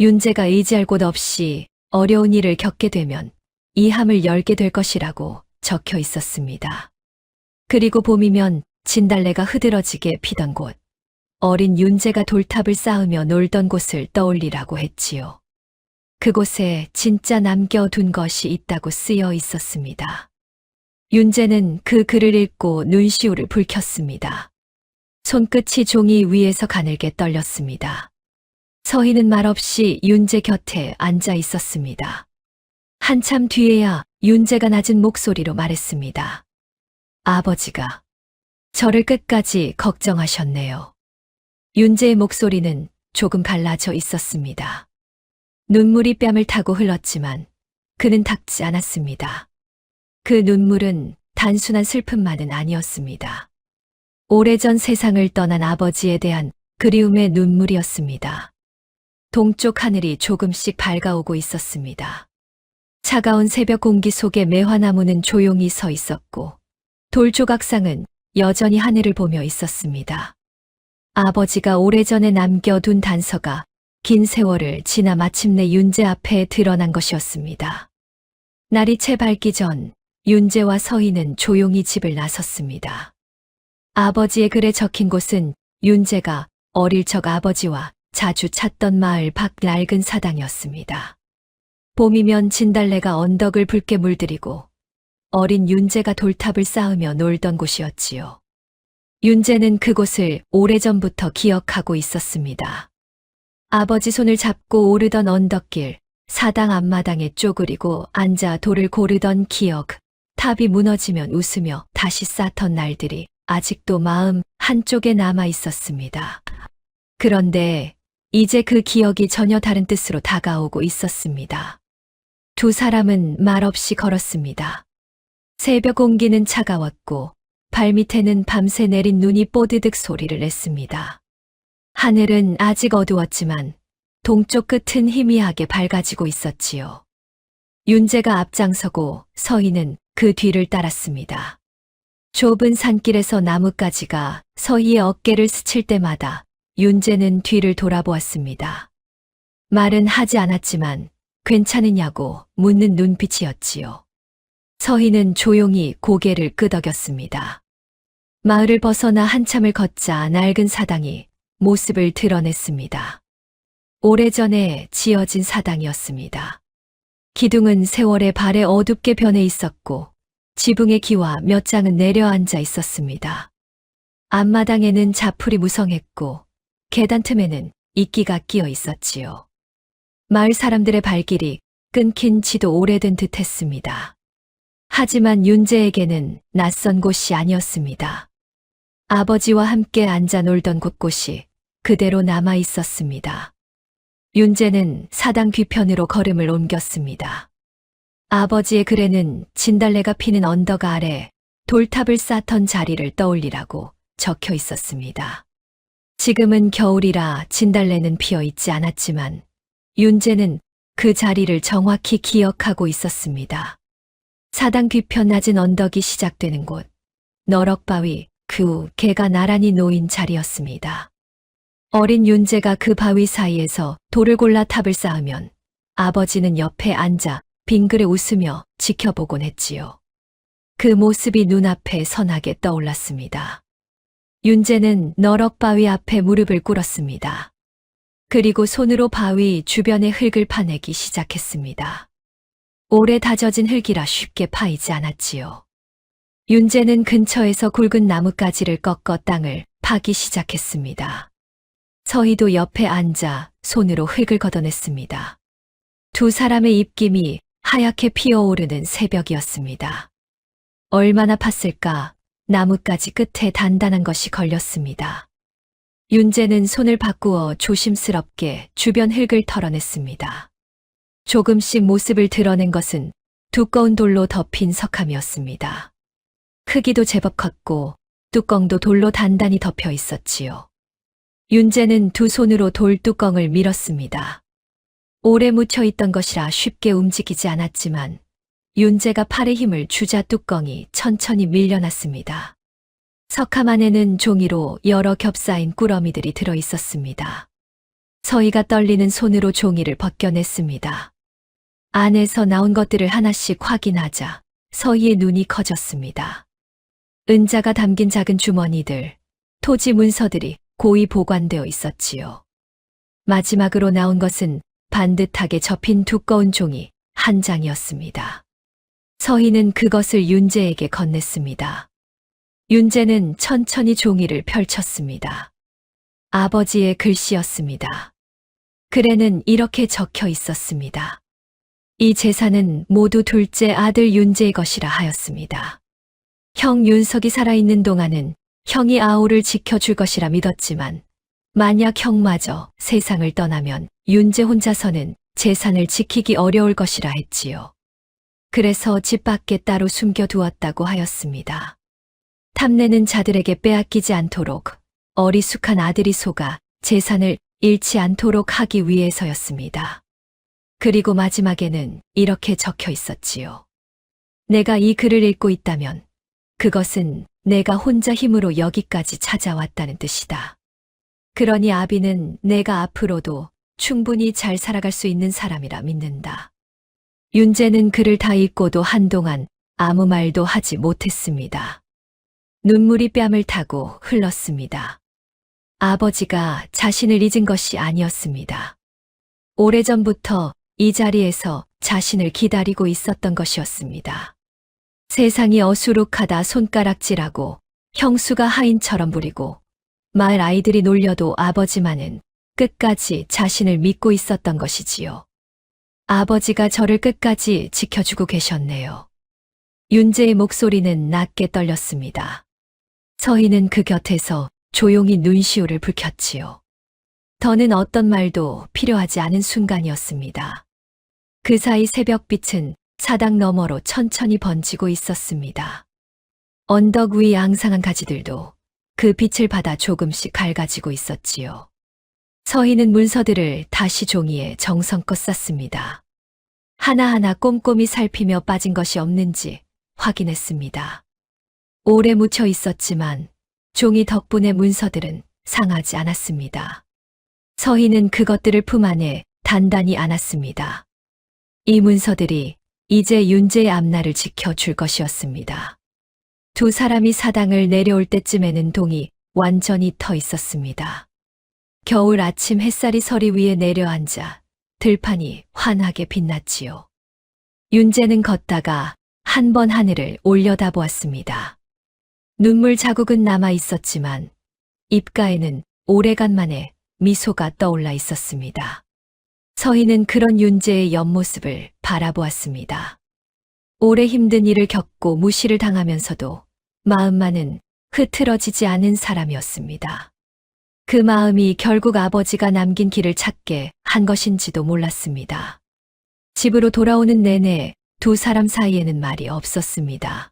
윤재가 의지할 곳 없이 어려운 일을 겪게 되면 이 함을 열게 될 것이라고 적혀 있었습니다. 그리고 봄이면 진달래가 흐드러지게 피던 곳, 어린 윤재가 돌탑을 쌓으며 놀던 곳을 떠올리라고 했지요. 그곳에 진짜 남겨둔 것이 있다고 쓰여 있었습니다. 윤재는 그 글을 읽고 눈시울을 붉혔습니다. 손끝이 종이 위에서 가늘게 떨렸습니다. 서희는 말없이 윤재 곁에 앉아 있었습니다. 한참 뒤에야 윤재가 낮은 목소리로 말했습니다. 아버지가 저를 끝까지 걱정하셨네요. 윤재의 목소리는 조금 갈라져 있었습니다. 눈물이 뺨을 타고 흘렀지만 그는 닦지 않았습니다. 그 눈물은 단순한 슬픔만은 아니었습니다. 오래전 세상을 떠난 아버지에 대한 그리움의 눈물이었습니다. 동쪽 하늘이 조금씩 밝아오고 있었습니다. 차가운 새벽 공기 속에 매화나무는 조용히 서 있었고 돌조각상은 여전히 하늘을 보며 있었습니다. 아버지가 오래전에 남겨둔 단서가 긴 세월을 지나 마침내 윤재 앞에 드러난 것이었습니다. 날이 채 밝기 전 윤재와 서희는 조용히 집을 나섰습니다. 아버지의 글에 적힌 곳은 윤재가 어릴 적 아버지와 자주 찾던 마을 밖 낡은 사당이었습니다. 봄이면 진달래가 언덕을 붉게 물들이고 어린 윤재가 돌탑을 쌓으며 놀던 곳이었지요. 윤재는 그곳을 오래전부터 기억하고 있었습니다. 아버지 손을 잡고 오르던 언덕길, 사당 앞마당에 쪼그리고 앉아 돌을 고르던 기억, 탑이 무너지면 웃으며 다시 쌓던 날들이 아직도 마음 한쪽에 남아 있었습니다. 그런데 이제 그 기억이 전혀 다른 뜻으로 다가오고 있었습니다. 두 사람은 말없이 걸었습니다. 새벽 공기는 차가웠고 발밑에는 밤새 내린 눈이 뽀드득 소리를 냈습니다. 하늘은 아직 어두웠지만 동쪽 끝은 희미하게 밝아지고 있었지요. 윤재가 앞장서고 서희는 그 뒤를 따랐습니다. 좁은 산길에서 나뭇가지가 서희의 어깨를 스칠 때마다 윤재는 뒤를 돌아보았습니다. 말은 하지 않았지만 괜찮으냐고 묻는 눈빛이었지요. 서희는 조용히 고개를 끄덕였습니다. 마을을 벗어나 한참을 걷자 낡은 사당이 모습을 드러냈습니다. 오래전에 지어진 사당이었습니다. 기둥은 세월의 발에 어둡게 변해 있었고 지붕의 기와 몇 장은 내려앉아 있었습니다. 앞마당에는 자풀이 무성했고 계단 틈에는 이끼가 끼어 있었지요. 마을 사람들의 발길이 끊긴 지도 오래된 듯 했습니다. 하지만 윤재에게는 낯선 곳이 아니었습니다. 아버지와 함께 앉아 놀던 곳곳이 그대로 남아 있었습니다. 윤재는 사당 뒤편으로 걸음을 옮겼습니다. 아버지의 글에는 진달래가 피는 언덕 아래 돌탑을 쌓던 자리를 떠올리라고 적혀 있었습니다. 지금은 겨울이라 진달래는 피어 있지 않았지만 윤재는 그 자리를 정확히 기억하고 있었습니다. 사당 뒤편 낮은 언덕이 시작되는 곳, 너럭바위, 그 후 개가 나란히 놓인 자리였습니다. 어린 윤재가 그 바위 사이에서 돌을 골라 탑을 쌓으면 아버지는 옆에 앉아 빙그레 웃으며 지켜보곤 했지요. 그 모습이 눈앞에 선하게 떠올랐습니다. 윤재는 너럭바위 앞에 무릎을 꿇었습니다. 그리고 손으로 바위 주변의 흙을 파내기 시작했습니다. 오래 다져진 흙이라 쉽게 파이지 않았지요. 윤재는 근처에서 굵은 나뭇가지를 꺾어 땅을 파기 시작했습니다. 서희도 옆에 앉아 손으로 흙을 걷어냈습니다. 두 사람의 입김이 하얗게 피어오르는 새벽이었습니다. 얼마나 팠을까? 나뭇가지 끝에 단단한 것이 걸렸습니다. 윤재는 손을 바꾸어 조심스럽게 주변 흙을 털어냈습니다. 조금씩 모습을 드러낸 것은 두꺼운 돌로 덮인 석함이었습니다. 크기도 제법 컸고 뚜껑도 돌로 단단히 덮여 있었지요. 윤재는 두 손으로 돌 뚜껑을 밀었습니다. 오래 묻혀 있던 것이라 쉽게 움직이지 않았지만 윤재가 팔에 힘을 주자 뚜껑이 천천히 밀려났습니다. 석함 안에는 종이로 여러 겹싸인 꾸러미들이 들어 있었습니다. 서희가 떨리는 손으로 종이를 벗겨냈습니다. 안에서 나온 것들을 하나씩 확인하자 서희의 눈이 커졌습니다. 은자가 담긴 작은 주머니들, 토지 문서들이 고이 보관되어 있었지요. 마지막으로 나온 것은 반듯하게 접힌 두꺼운 종이 한 장이었습니다. 서희는 그것을 윤재에게 건넸습니다. 윤재는 천천히 종이를 펼쳤습니다. 아버지의 글씨였습니다. 글에는 이렇게 적혀 있었습니다. 이 재산은 모두 둘째 아들 윤재의 것이라 하였습니다. 형 윤석이 살아있는 동안은 형이 아우를 지켜줄 것이라 믿었지만 만약 형마저 세상을 떠나면 윤재 혼자서는 재산을 지키기 어려울 것이라 했지요. 그래서 집 밖에 따로 숨겨두었다고 하였습니다. 탐내는 자들에게 빼앗기지 않도록 어리숙한 아들이 속아 재산을 잃지 않도록 하기 위해서였습니다. 그리고 마지막에는 이렇게 적혀 있었지요. 내가 이 글을 읽고 있다면 그것은 내가 혼자 힘으로 여기까지 찾아왔다는 뜻이다. 그러니 아비는 내가 앞으로도 충분히 잘 살아갈 수 있는 사람이라 믿는다. 윤재는 글을 다 읽고도 한동안 아무 말도 하지 못했습니다. 눈물이 뺨을 타고 흘렀습니다. 아버지가 자신을 잊은 것이 아니었습니다. 오래전부터 이 자리에서 자신을 기다리고 있었던 것이었습니다. 세상이 어수룩하다 손가락질하고 형수가 하인처럼 부리고 마을 아이들이 놀려도 아버지만은 끝까지 자신을 믿고 있었던 것이지요. 아버지가 저를 끝까지 지켜주고 계셨네요. 윤재의 목소리는 낮게 떨렸습니다. 서희는 그 곁에서 조용히 눈시울을 붉혔지요. 더는 어떤 말도 필요하지 않은 순간이었습니다. 그 사이 새벽빛은 사당 너머로 천천히 번지고 있었습니다. 언덕 위 앙상한 가지들도 그 빛을 받아 조금씩 밝아지고 있었지요. 서희는 문서들을 다시 종이에 정성껏 쌌습니다. 하나하나 꼼꼼히 살피며 빠진 것이 없는지 확인했습니다. 오래 묻혀 있었지만 종이 덕분에 문서들은 상하지 않았습니다. 서희는 그것들을 품 안에 단단히 안았습니다. 이 문서들이 이제 윤재의 앞날을 지켜줄 것이었습니다. 두 사람이 사당을 내려올 때쯤에는 동이 완전히 터 있었습니다. 겨울 아침 햇살이 서리 위에 내려앉아 들판이 환하게 빛났지요. 윤재는 걷다가 한 번 하늘을 올려다보았습니다. 눈물 자국은 남아 있었지만 입가에는 오래간만에 미소가 떠올라 있었습니다. 서희는 그런 윤재의 옆모습을 바라보았습니다. 오래 힘든 일을 겪고 무시를 당하면서도 마음만은 흐트러지지 않은 사람이었습니다. 그 마음이 결국 아버지가 남긴 길을 찾게 한 것인지도 몰랐습니다. 집으로 돌아오는 내내 두 사람 사이에는 말이 없었습니다.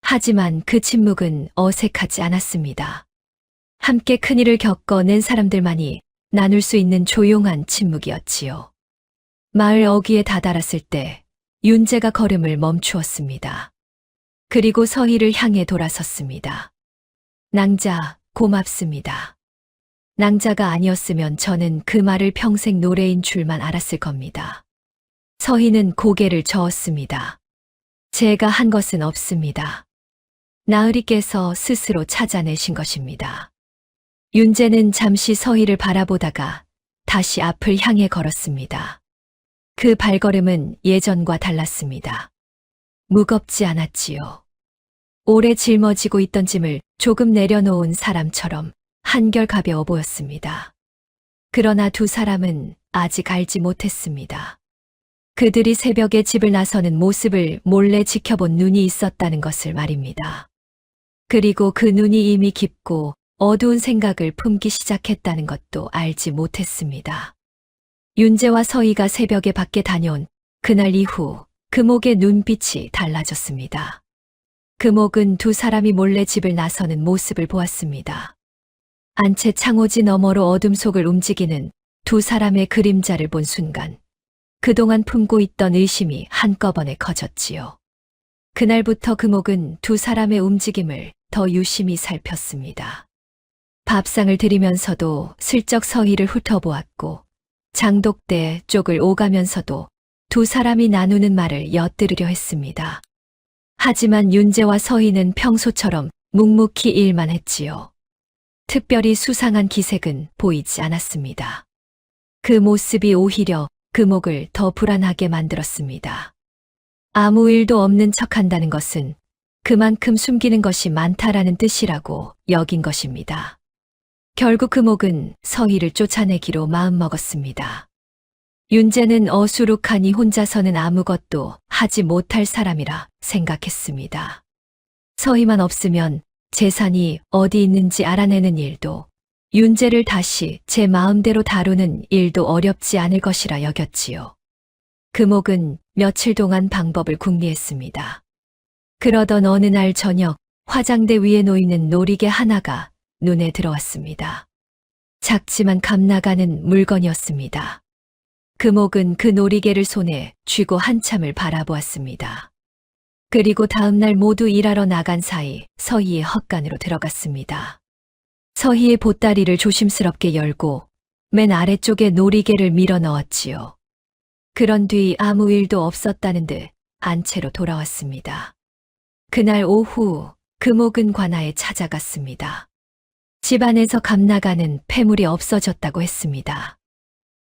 하지만 그 침묵은 어색하지 않았습니다. 함께 큰일을 겪어낸 사람들만이 나눌 수 있는 조용한 침묵이었지요. 마을 어귀에 다다랐을 때 윤재가 걸음을 멈추었습니다. 그리고 서희를 향해 돌아섰습니다. 낭자, 고맙습니다. 낭자가 아니었으면 저는 그 말을 평생 노래인 줄만 알았을 겁니다. 서희는 고개를 저었습니다. 제가 한 것은 없습니다. 나으리께서 스스로 찾아내신 것입니다. 윤재는 잠시 서희를 바라보다가 다시 앞을 향해 걸었습니다. 그 발걸음은 예전과 달랐습니다. 무겁지 않았지요. 오래 짊어지고 있던 짐을 조금 내려놓은 사람처럼 한결 가벼워 보였습니다. 그러나 두 사람은 아직 알지 못했습니다. 그들이 새벽에 집을 나서는 모습을 몰래 지켜본 눈이 있었다는 것을 말입니다. 그리고 그 눈이 이미 깊고 어두운 생각을 품기 시작했다는 것도 알지 못했습니다. 윤재와 서희가 새벽에 밖에 다녀온 그날 이후 금옥의 눈빛이 달라졌습니다. 금옥은 두 사람이 몰래 집을 나서는 모습을 보았습니다. 안채 창호지 너머로 어둠 속을 움직이는 두 사람의 그림자를 본 순간 그동안 품고 있던 의심이 한꺼번에 커졌지요. 그날부터 금옥은 두 사람의 움직임을 더 유심히 살폈습니다. 밥상을 들이면서도 슬쩍 서희를 훑어보았고 장독대 쪽을 오가면서도 두 사람이 나누는 말을 엿들으려 했습니다. 하지만 윤재와 서희는 평소처럼 묵묵히 일만 했지요. 특별히 수상한 기색은 보이지 않았습니다. 그 모습이 오히려 금옥을 더 불안하게 만들었습니다. 아무 일도 없는 척한다는 것은 그만큼 숨기는 것이 많다라는 뜻이라고 여긴 것입니다. 결국 금옥은 서희를 쫓아내기로 마음먹었습니다. 윤재는 어수룩하니 혼자서는 아무것도 하지 못할 사람이라 생각했습니다. 서희만 없으면 재산이 어디 있는지 알아내는 일도 윤재를 다시 제 마음대로 다루는 일도 어렵지 않을 것이라 여겼지요. 금옥은 며칠 동안 방법을 궁리했습니다. 그러던 어느 날 저녁 화장대 위에 놓이는 놀이개 하나가 눈에 들어왔습니다. 작지만 값나가는 물건이었습니다. 금옥은 그 놀이개를 손에 쥐고 한참을 바라보았습니다. 그리고 다음날 모두 일하러 나간 사이 서희의 헛간으로 들어갔습니다. 서희의 보따리를 조심스럽게 열고 맨 아래쪽에 놀이개를 밀어 넣었지요. 그런 뒤 아무 일도 없었다는 듯 안채로 돌아왔습니다. 그날 오후 금옥은 관아에 찾아갔습니다. 집안에서 값나가는 폐물이 없어졌다고 했습니다.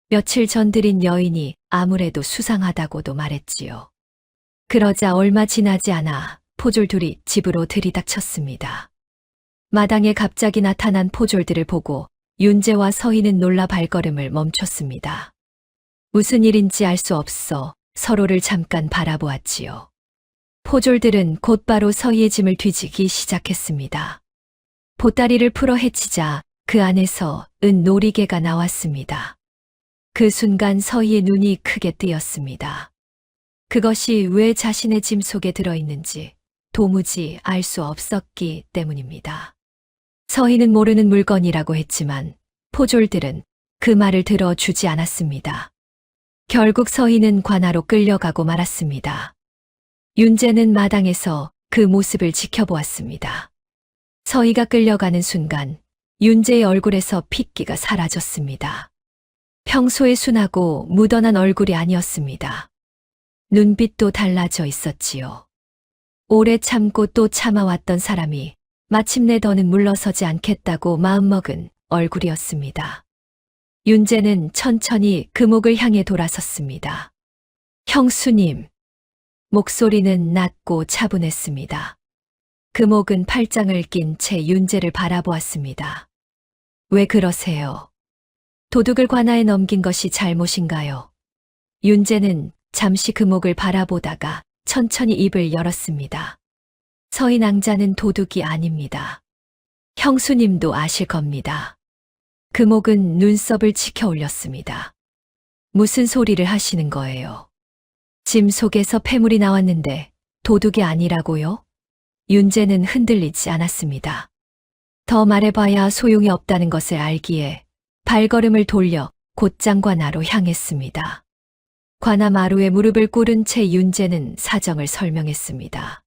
며칠 전 들인 여인이 아무래도 수상하다고도 말했지요. 그러자 얼마 지나지 않아 포졸 둘이 집으로 들이닥쳤습니다. 마당에 갑자기 나타난 포졸들을 보고 윤재와 서희는 놀라 발걸음을 멈췄습니다. 무슨 일인지 알 수 없어 서로를 잠깐 바라보았지요. 포졸들은 곧바로 서희의 짐을 뒤지기 시작했습니다. 보따리를 풀어 헤치자 그 안에서 은 놀이개가 나왔습니다. 그 순간 서희의 눈이 크게 뜨였습니다. 그것이 왜 자신의 짐 속에 들어있는지 도무지 알 수 없었기 때문입니다. 서희는 모르는 물건이라고 했지만 포졸들은 그 말을 들어주지 않았습니다. 결국 서희는 관아로 끌려가고 말았습니다. 윤재는 마당에서 그 모습을 지켜보았습니다. 서희가 끌려가는 순간 윤재의 얼굴에서 핏기가 사라졌습니다. 평소에 순하고 무던한 얼굴이 아니었습니다. 눈빛도 달라져 있었지요. 오래 참고 또 참아왔던 사람이 마침내 더는 물러서지 않겠다고 마음먹은 얼굴이었습니다. 윤재는 천천히 금옥을 향해 돌아섰습니다. 형수님. 목소리는 낮고 차분했습니다. 금옥은 팔짱을 낀 채 윤재를 바라보았습니다. 왜 그러세요? 도둑을 관아에 넘긴 것이 잘못인가요? 윤재는 잠시 금옥을 바라보다가 천천히 입을 열었습니다. 서희 낭자는 도둑이 아닙니다. 형수님도 아실 겁니다. 금옥은 눈썹을 치켜 올렸습니다. 무슨 소리를 하시는 거예요? 짐 속에서 폐물이 나왔는데 도둑이 아니라고요? 윤재는 흔들리지 않았습니다. 더 말해봐야 소용이 없다는 것을 알기에 발걸음을 돌려 곧장 관아로 향했습니다. 관아 마루에 무릎을 꿇은 채 윤재는 사정을 설명했습니다.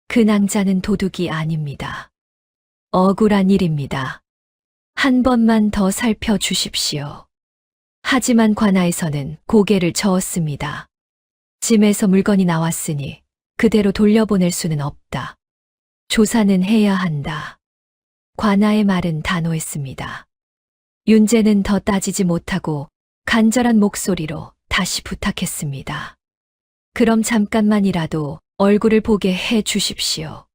그 낭자는 도둑이 아닙니다. 억울한 일입니다. 한 번만 더 살펴주십시오. 하지만 관아에서는 고개를 저었습니다. 짐에서 물건이 나왔으니 그대로 돌려보낼 수는 없다. 조사는 해야 한다. 관아의 말은 단호했습니다. 윤재는 더 따지지 못하고 간절한 목소리로 다시 부탁했습니다. 그럼 잠깐만이라도 얼굴을 보게 해 주십시오.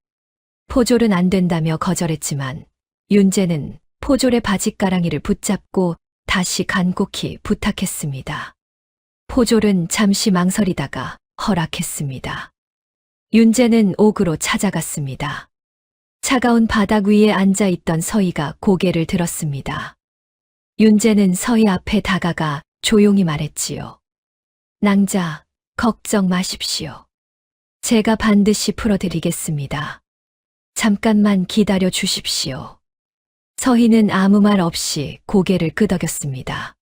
포졸은 안 된다며 거절했지만 윤재는 포졸의 바짓가랑이를 붙잡고 다시 간곡히 부탁했습니다. 포졸은 잠시 망설이다가 허락했습니다. 윤재는 옥으로 찾아갔습니다. 차가운 바닥 위에 앉아있던 서희가 고개를 들었습니다. 윤재는 서희 앞에 다가가 조용히 말했지요. 낭자, 걱정 마십시오. 제가 반드시 풀어드리겠습니다. 잠깐만 기다려 주십시오. 서희는 아무 말 없이 고개를 끄덕였습니다.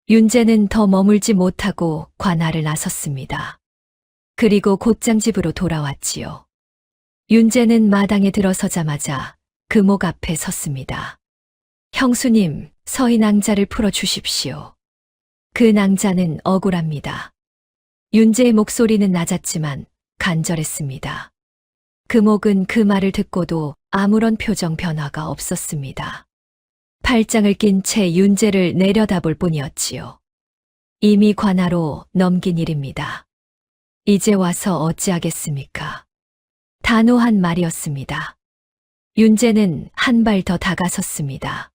윤재는 더 머물지 못하고 관아를 나섰습니다. 그리고 곧장 집으로 돌아왔지요. 윤재는 마당에 들어서자마자 금옥 앞에 섰습니다. 형수님, 서희 낭자를 풀어주십시오. 그 낭자는 억울합니다. 윤재의 목소리는 낮았지만 간절했습니다. 금옥은 그 말을 듣고도 아무런 표정 변화가 없었습니다. 팔짱을 낀 채 윤재를 내려다볼 뿐이었지요. 이미 관아로 넘긴 일입니다. 이제 와서 어찌하겠습니까? 단호한 말이었습니다. 윤재는 한 발 더 다가섰습니다.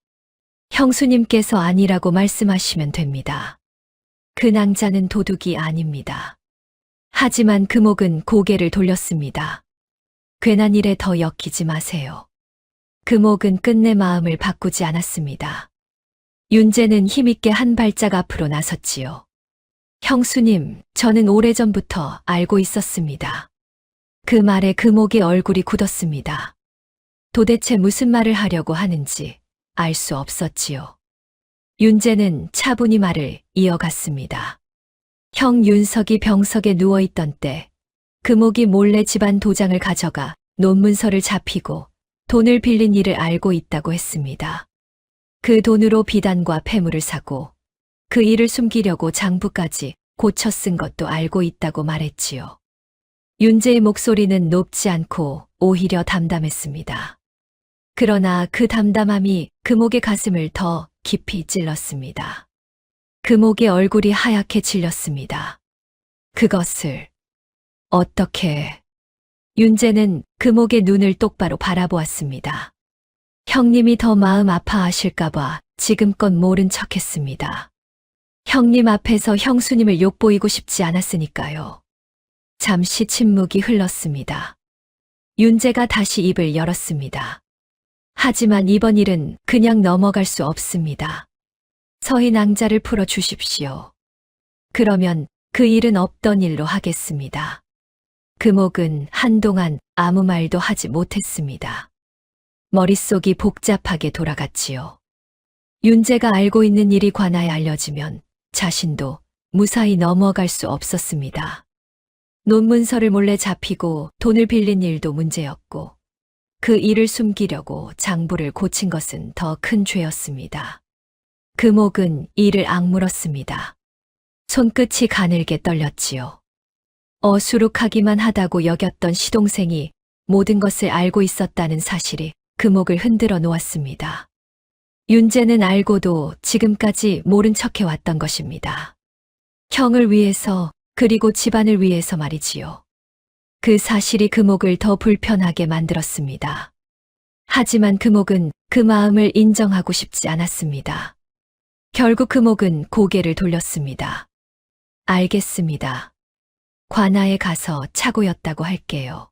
형수님께서 아니라고 말씀하시면 됩니다. 그 낭자는 도둑이 아닙니다. 하지만 금옥은 고개를 돌렸습니다. 괜한 일에 더 엮이지 마세요. 금옥은 끝내 마음을 바꾸지 않았습니다. 윤재는 힘있게 한 발짝 앞으로 나섰지요. 형수님, 저는 오래전부터 알고 있었습니다. 그 말에 금옥의 얼굴이 굳었습니다. 도대체 무슨 말을 하려고 하는지 알 수 없었지요. 윤재는 차분히 말을 이어갔습니다. 형 윤석이 병석에 누워있던 때 금옥이 몰래 집안 도장을 가져가 논문서를 잡히고 돈을 빌린 일을 알고 있다고 했습니다. 그 돈으로 비단과 폐물을 사고 그 일을 숨기려고 장부까지 고쳐 쓴 것도 알고 있다고 말했지요. 윤재의 목소리는 높지 않고 오히려 담담했습니다. 그러나 그 담담함이 금옥의 가슴을 더 깊이 찔렀습니다. 금옥의 얼굴이 하얗게 질렸습니다. 그것을 어떻게... 윤재는 금옥의 눈을 똑바로 바라보았습니다. 형님이 더 마음 아파하실까봐 지금껏 모른 척했습니다. 형님 앞에서 형수님을 욕보이고 싶지 않았으니까요. 잠시 침묵이 흘렀습니다. 윤재가 다시 입을 열었습니다. 하지만 이번 일은 그냥 넘어갈 수 없습니다. 서희 낭자를 풀어주십시오. 그러면 그 일은 없던 일로 하겠습니다. 금옥은 한동안 아무 말도 하지 못했습니다. 머릿속이 복잡하게 돌아갔지요. 윤재가 알고 있는 일이 관아에 알려지면 자신도 무사히 넘어갈 수 없었습니다. 논문서를 몰래 잡히고 돈을 빌린 일도 문제였고 그 일을 숨기려고 장부를 고친 것은 더 큰 죄였습니다. 금옥은 이를 악물었습니다. 손끝이 가늘게 떨렸지요. 어수룩하기만 하다고 여겼던 시동생이 모든 것을 알고 있었다는 사실이 금옥을 흔들어 놓았습니다. 윤재는 알고도 지금까지 모른 척해왔던 것입니다. 형을 위해서 그리고 집안을 위해서 말이지요. 그 사실이 금옥을 더 불편하게 만들었습니다. 하지만 금옥은 그 마음을 인정하고 싶지 않았습니다. 결국 금옥은 고개를 돌렸습니다. 알겠습니다. 관아에 가서 착오였다고 할게요.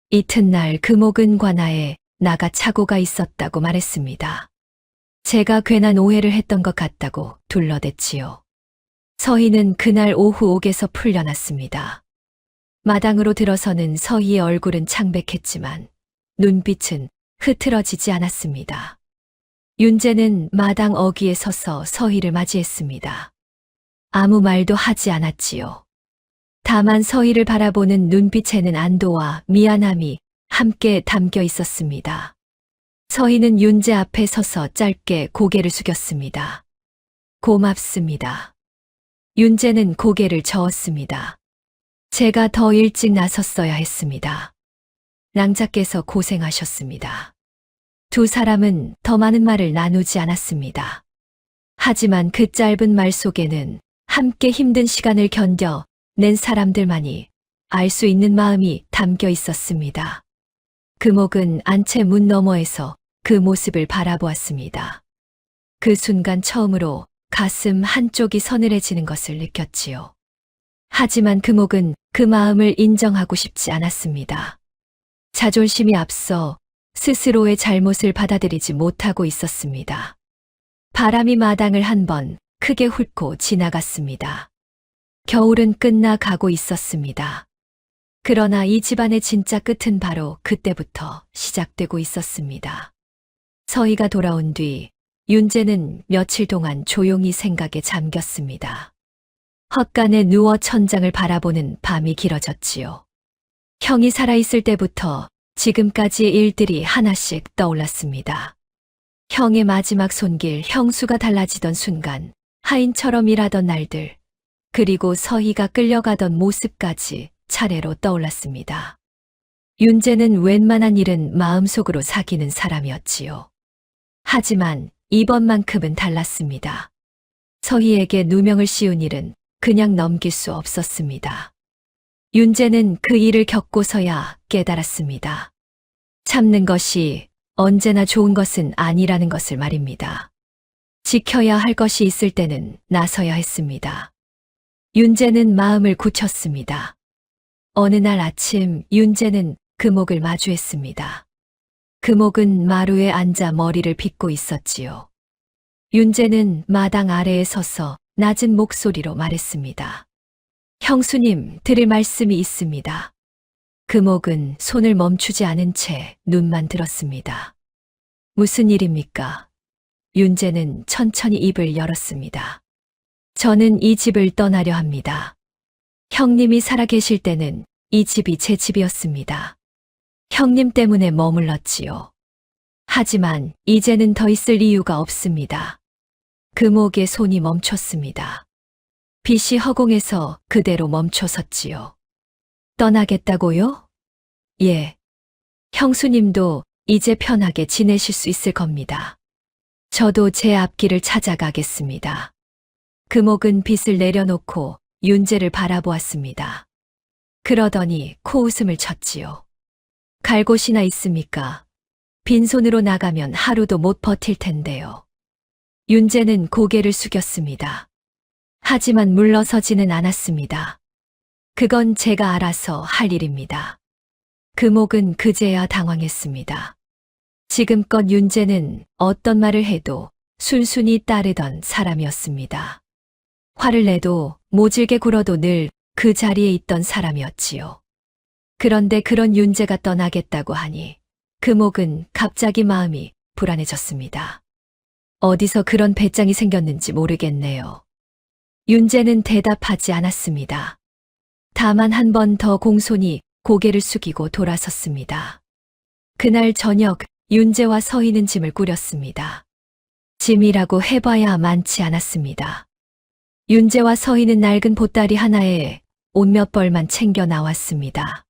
이튿날 금옥은 관아에 나가 착오가 있었다고 말했습니다. 제가 괜한 오해를 했던 것 같다고 둘러댔지요. 서희는 그날 오후 옥에서 풀려났습니다. 마당으로 들어서는 서희의 얼굴은 창백했지만 눈빛은 흐트러지지 않았습니다. 윤재는 마당 어귀에 서서 서희를 맞이했습니다. 아무 말도 하지 않았지요. 다만 서희를 바라보는 눈빛에는 안도와 미안함이 함께 담겨 있었습니다. 서희는 윤재 앞에 서서 짧게 고개를 숙였습니다. 고맙습니다. 윤재는 고개를 저었습니다. 제가 더 일찍 나섰어야 했습니다. 낭자께서 고생하셨습니다. 두 사람은 더 많은 말을 나누지 않았습니다. 하지만 그 짧은 말 속에는 함께 힘든 시간을 견뎌 낸 사람들만이 알 수 있는 마음이 담겨 있었습니다. 금옥은 안채 문 너머에서 그 모습을 바라보았습니다. 그 순간 처음으로 가슴 한쪽이 서늘해지는 것을 느꼈지요. 하지만 금옥은 그 마음을 인정하고 싶지 않았습니다. 자존심이 앞서 스스로의 잘못을 받아들이지 못하고 있었습니다. 바람이 마당을 한번 크게 훑고 지나갔습니다. 겨울은 끝나가고 있었습니다. 그러나 이 집안의 진짜 끝은 바로 그때부터 시작되고 있었습니다. 서희가 돌아온 뒤 윤재는 며칠 동안 조용히 생각에 잠겼습니다. 헛간에 누워 천장을 바라보는 밤이 길어졌지요. 형이 살아있을 때부터 지금까지의 일들이 하나씩 떠올랐습니다. 형의 마지막 손길, 형수가 달라지던 순간, 하인처럼 일하던 날들, 그리고 서희가 끌려가던 모습까지 차례로 떠올랐습니다. 윤재는 웬만한 일은 마음속으로 사귀는 사람이었지요. 하지만 이번만큼은 달랐습니다. 서희에게 누명을 씌운 일은 그냥 넘길 수 없었습니다. 윤재는 그 일을 겪고서야 깨달았습니다. 참는 것이 언제나 좋은 것은 아니라는 것을 말입니다. 지켜야 할 것이 있을 때는 나서야 했습니다. 윤재는 마음을 굳혔습니다. 어느 날 아침 윤재는 금옥을 마주했습니다. 금옥은 마루에 앉아 머리를 빗고 있었지요. 윤재는 마당 아래에 서서 낮은 목소리로 말했습니다. 형수님, 드릴 말씀이 있습니다. 금옥은 손을 멈추지 않은 채 눈만 들었습니다. 무슨 일입니까? 윤재는 천천히 입을 열었습니다. 저는 이 집을 떠나려 합니다. 형님이 살아계실 때는 이 집이 제 집이었습니다. 형님 때문에 머물렀지요. 하지만 이제는 더 있을 이유가 없습니다. 금옥의 손이 멈췄습니다. 빛이 허공에서 그대로 멈춰섰지요. 떠나겠다고요? 예. 형수님도 이제 편하게 지내실 수 있을 겁니다. 저도 제 앞길을 찾아가겠습니다. 금옥은 빛을 내려놓고 윤재를 바라보았습니다. 그러더니 코웃음을 쳤지요. 갈 곳이나 있습니까? 빈손으로 나가면 하루도 못 버틸 텐데요. 윤재는 고개를 숙였습니다. 하지만 물러서지는 않았습니다. 그건 제가 알아서 할 일입니다. 금옥은 그제야 당황했습니다. 지금껏 윤재는 어떤 말을 해도 순순히 따르던 사람이었습니다. 화를 내도 모질게 굴어도 늘 그 자리에 있던 사람이었지요. 그런데 그런 윤재가 떠나겠다고 하니 금옥은 갑자기 마음이 불안해졌습니다. 어디서 그런 배짱이 생겼는지 모르겠네요. 윤재는 대답하지 않았습니다. 다만 한 번 더 공손히 고개를 숙이고 돌아섰습니다. 그날 저녁 윤재와 서희는 짐을 꾸렸습니다. 짐이라고 해봐야 많지 않았습니다. 윤재와 서희는 낡은 보따리 하나에 옷 몇 벌만 챙겨 나왔습니다.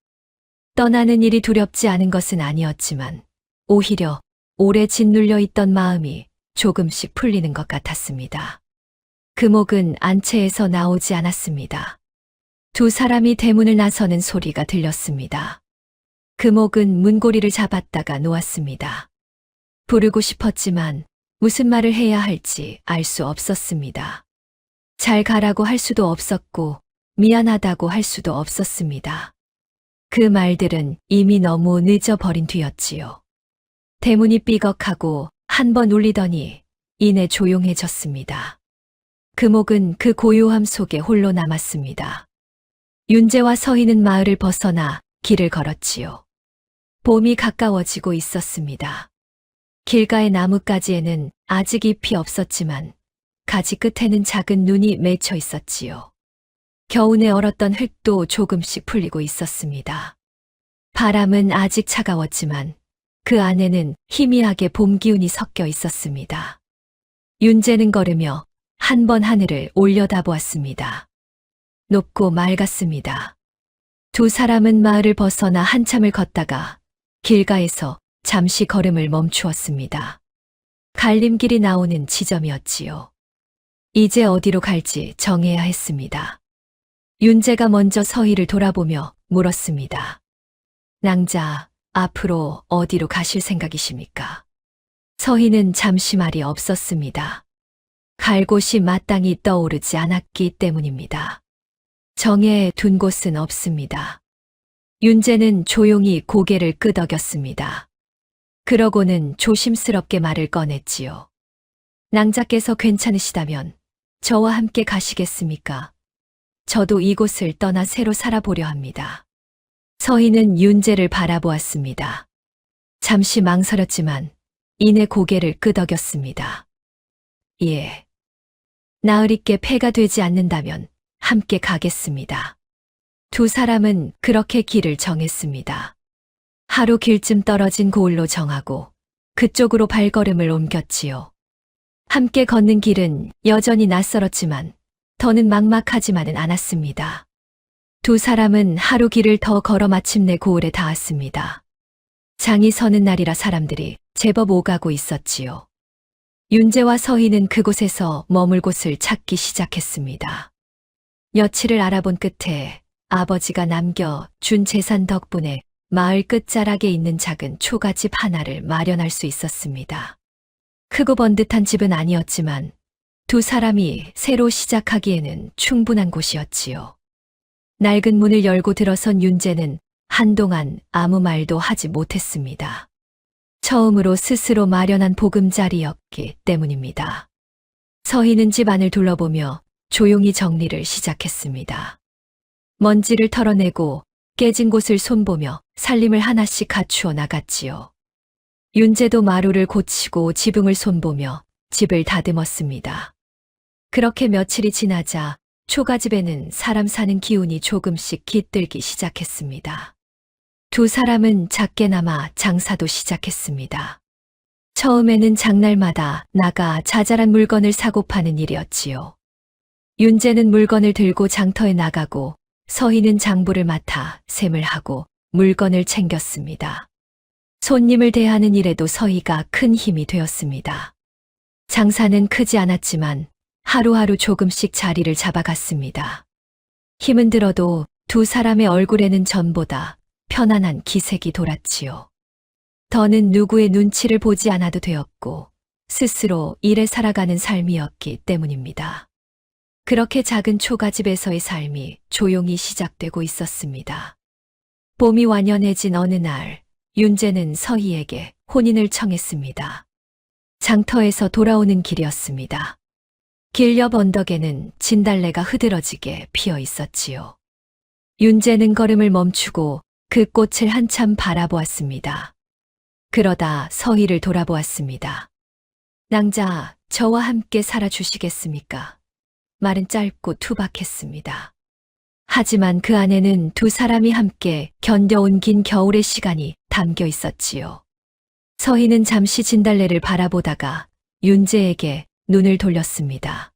떠나는 일이 두렵지 않은 것은 아니었지만 오히려 오래 짓눌려 있던 마음이 조금씩 풀리는 것 같았습니다. 금옥은 안채에서 나오지 않았습니다. 두 사람이 대문을 나서는 소리가 들렸습니다. 금옥은 문고리를 잡았다가 놓았습니다. 부르고 싶었지만 무슨 말을 해야 할지 알 수 없었습니다. 잘 가라고 할 수도 없었고 미안하다고 할 수도 없었습니다. 그 말들은 이미 너무 늦어버린 뒤였지요. 대문이 삐걱하고 한 번 울리더니 이내 조용해졌습니다. 금옥은 그 고요함 속에 홀로 남았습니다. 윤재와 서희는 마을을 벗어나 길을 걸었지요. 봄이 가까워지고 있었습니다. 길가의 나뭇가지에는 아직 잎이 없었지만 가지 끝에는 작은 눈이 맺혀 있었지요. 겨우내 얼었던 흙도 조금씩 풀리고 있었습니다. 바람은 아직 차가웠지만 그 안에는 희미하게 봄 기운이 섞여 있었습니다. 윤재는 걸으며 한 번 하늘을 올려다보았습니다. 높고 맑았습니다. 두 사람은 마을을 벗어나 한참을 걷다가 길가에서 잠시 걸음을 멈추었습니다. 갈림길이 나오는 지점이었지요. 이제 어디로 갈지 정해야 했습니다. 윤재가 먼저 서희를 돌아보며 물었습니다. 낭자, 앞으로 어디로 가실 생각이십니까? 서희는 잠시 말이 없었습니다. 갈 곳이 마땅히 떠오르지 않았기 때문입니다. 정해 둔 곳은 없습니다. 윤재는 조용히 고개를 끄덕였습니다. 그러고는 조심스럽게 말을 꺼냈지요. 낭자께서 괜찮으시다면 저와 함께 가시겠습니까? 저도 이곳을 떠나 새로 살아보려 합니다. 서희는 윤재를 바라보았습니다. 잠시 망설였지만 이내 고개를 끄덕였습니다. 예. 나으리께 폐가 되지 않는다면 함께 가겠습니다. 두 사람은 그렇게 길을 정했습니다. 하루 길쯤 떨어진 고을로 정하고 그쪽으로 발걸음을 옮겼지요. 함께 걷는 길은 여전히 낯설었지만 더는 막막하지만은 않았습니다. 두 사람은 하루 길을 더 걸어 마침내 고을에 닿았습니다. 장이 서는 날이라 사람들이 제법 오가고 있었지요. 윤재와 서희는 그곳에서 머물 곳을 찾기 시작했습니다. 며칠을 알아본 끝에 아버지가 남겨준 재산 덕분에 마을 끝자락에 있는 작은 초가집 하나를 마련할 수 있었습니다. 크고 번듯한 집은 아니었지만 두 사람이 새로 시작하기에는 충분한 곳이었지요. 낡은 문을 열고 들어선 윤재는 한동안 아무 말도 하지 못했습니다. 처음으로 스스로 마련한 보금자리였기 때문입니다. 서희는 집 안을 둘러보며 조용히 정리를 시작했습니다. 먼지를 털어내고 깨진 곳을 손보며 살림을 하나씩 갖추어 나갔지요. 윤재도 마루를 고치고 지붕을 손보며 집을 다듬었습니다. 그렇게 며칠이 지나자 초가집에는 사람 사는 기운이 조금씩 깃들기 시작했습니다. 두 사람은 작게나마 장사도 시작했습니다. 처음에는 장날마다 나가 자잘한 물건을 사고 파는 일이었지요. 윤재는 물건을 들고 장터에 나가고 서희는 장부를 맡아 셈을 하고 물건을 챙겼습니다. 손님을 대하는 일에도 서희가 큰 힘이 되었습니다. 장사는 크지 않았지만 하루하루 조금씩 자리를 잡아갔습니다. 힘은 들어도 두 사람의 얼굴에는 전보다 편안한 기색이 돌았지요. 더는 누구의 눈치를 보지 않아도 되었고 스스로 일에 살아가는 삶이었기 때문입니다. 그렇게 작은 초가집에서의 삶이 조용히 시작되고 있었습니다. 봄이 완연해진 어느 날 윤재는 서희에게 혼인을 청했습니다. 장터에서 돌아오는 길이었습니다. 길 옆 언덕에는 진달래가 흐드러지게 피어 있었지요. 윤재는 걸음을 멈추고 그 꽃을 한참 바라보았습니다. 그러다 서희를 돌아보았습니다. 낭자, 저와 함께 살아주시겠습니까? 말은 짧고 투박했습니다. 하지만 그 안에는 두 사람이 함께 견뎌온 긴 겨울의 시간이 담겨 있었지요. 서희는 잠시 진달래를 바라보다가 윤재에게 눈을 돌렸습니다.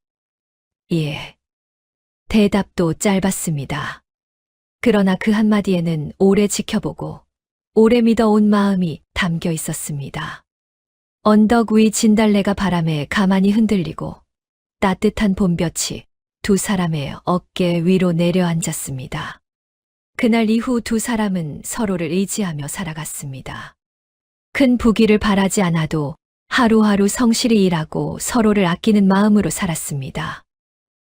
예. 대답도 짧았습니다. 그러나 그 한마디에는 오래 지켜보고 오래 믿어온 마음이 담겨 있었습니다. 언덕 위 진달래가 바람에 가만히 흔들리고 따뜻한 봄볕이 두 사람의 어깨 위로 내려앉았습니다. 그날 이후 두 사람은 서로를 의지하며 살아갔습니다. 큰 부귀를 바라지 않아도 하루하루 성실히 일하고 서로를 아끼는 마음으로 살았습니다.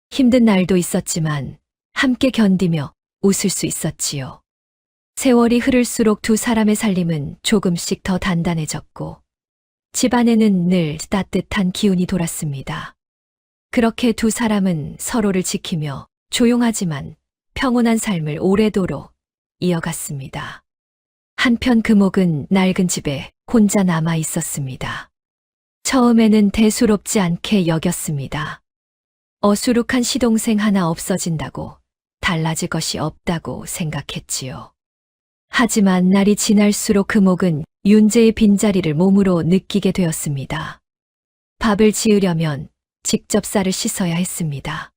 힘든 날도 있었지만 함께 견디며 웃을 수 있었지요. 세월이 흐를수록 두 사람의 살림은 조금씩 더 단단해졌고 집안에는 늘 따뜻한 기운이 돌았습니다. 그렇게 두 사람은 서로를 지키며 조용하지만 평온한 삶을 오래도록 이어갔습니다. 한편 금옥은 낡은 집에 혼자 남아 있었습니다. 처음에는 대수롭지 않게 여겼습니다. 어수룩한 시동생 하나 없어진다고 달라질 것이 없다고 생각했지요. 하지만 날이 지날수록 금옥은 윤재의 빈자리를 몸으로 느끼게 되었습니다. 밥을 지으려면 직접 쌀을 씻어야 했습니다.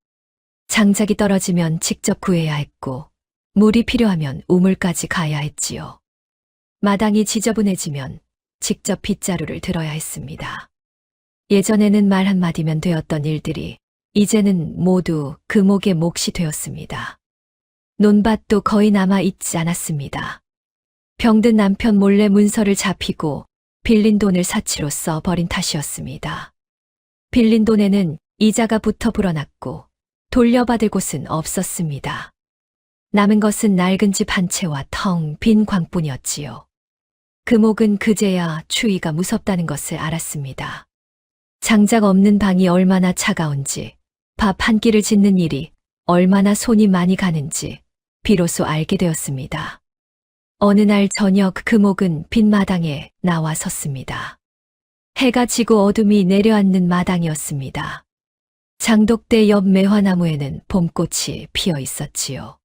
장작이 떨어지면 직접 구해야 했고 물이 필요하면 우물까지 가야 했지요. 마당이 지저분해지면 직접 빗자루를 들어야 했습니다. 예전에는 말 한마디면 되었던 일들이 이제는 모두 금옥의 몫이 되었습니다. 논밭도 거의 남아 있지 않았습니다. 병든 남편 몰래 문서를 잡히고 빌린 돈을 사치로 써버린 탓이었습니다. 빌린 돈에는 이자가 붙어 불어났고 돌려받을 곳은 없었습니다. 남은 것은 낡은 집 한 채와 텅 빈 광뿐이었지요. 금옥은 그제야 추위가 무섭다는 것을 알았습니다. 장작 없는 방이 얼마나 차가운지, 밥 한 끼를 짓는 일이 얼마나 손이 많이 가는지 비로소 알게 되었습니다. 어느 날 저녁 금옥은 빈 마당에 나와 섰습니다. 해가 지고 어둠이 내려앉는 마당이었습니다. 장독대 옆 매화나무에는 봄꽃이 피어 있었지요.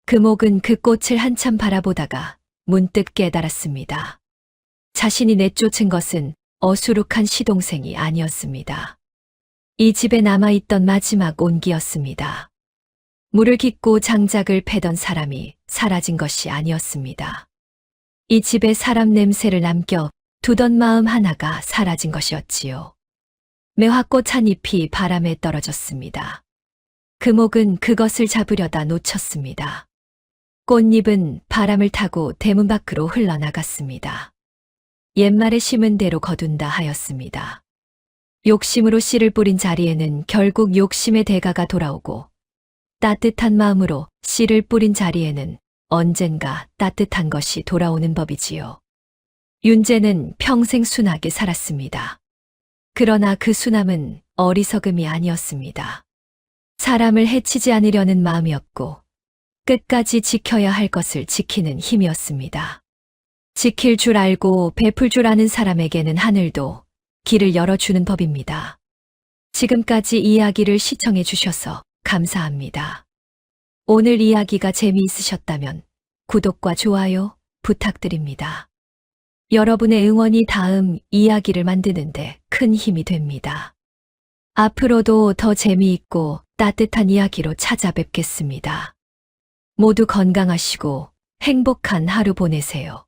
금옥은 그 꽃을 한참 바라보다가 문득 깨달았습니다. 자신이 내쫓은 것은 어수룩한 시동생이 아니었습니다. 이 집에 남아있던 마지막 온기였습니다. 물을 깃고 장작을 패던 사람이 사라진 것이 아니었습니다. 이 집에 사람 냄새를 남겨 두던 마음 하나가 사라진 것이었지요. 매화꽃 한 잎이 바람에 떨어졌습니다. 금옥은 그것을 잡으려다 놓쳤습니다. 꽃잎은 바람을 타고 대문 밖으로 흘러나갔습니다. 옛말에 심은 대로 거둔다 하였습니다. 욕심으로 씨를 뿌린 자리에는 결국 욕심의 대가가 돌아오고 따뜻한 마음으로 씨를 뿌린 자리에는 언젠가 따뜻한 것이 돌아오는 법이지요. 윤재는 평생 순하게 살았습니다. 그러나 그 순함은 어리석음이 아니었습니다. 사람을 해치지 않으려는 마음이었고 끝까지 지켜야 할 것을 지키는 힘이었습니다. 지킬 줄 알고 베풀 줄 아는 사람에게는 하늘도 길을 열어주는 법입니다. 지금까지 이야기를 시청해 주셔서 감사합니다. 오늘 이야기가 재미있으셨다면 구독과 좋아요 부탁드립니다. 여러분의 응원이 다음 이야기를 만드는데 큰 힘이 됩니다. 앞으로도 더 재미있고 따뜻한 이야기로 찾아뵙겠습니다. 모두 건강하시고 행복한 하루 보내세요.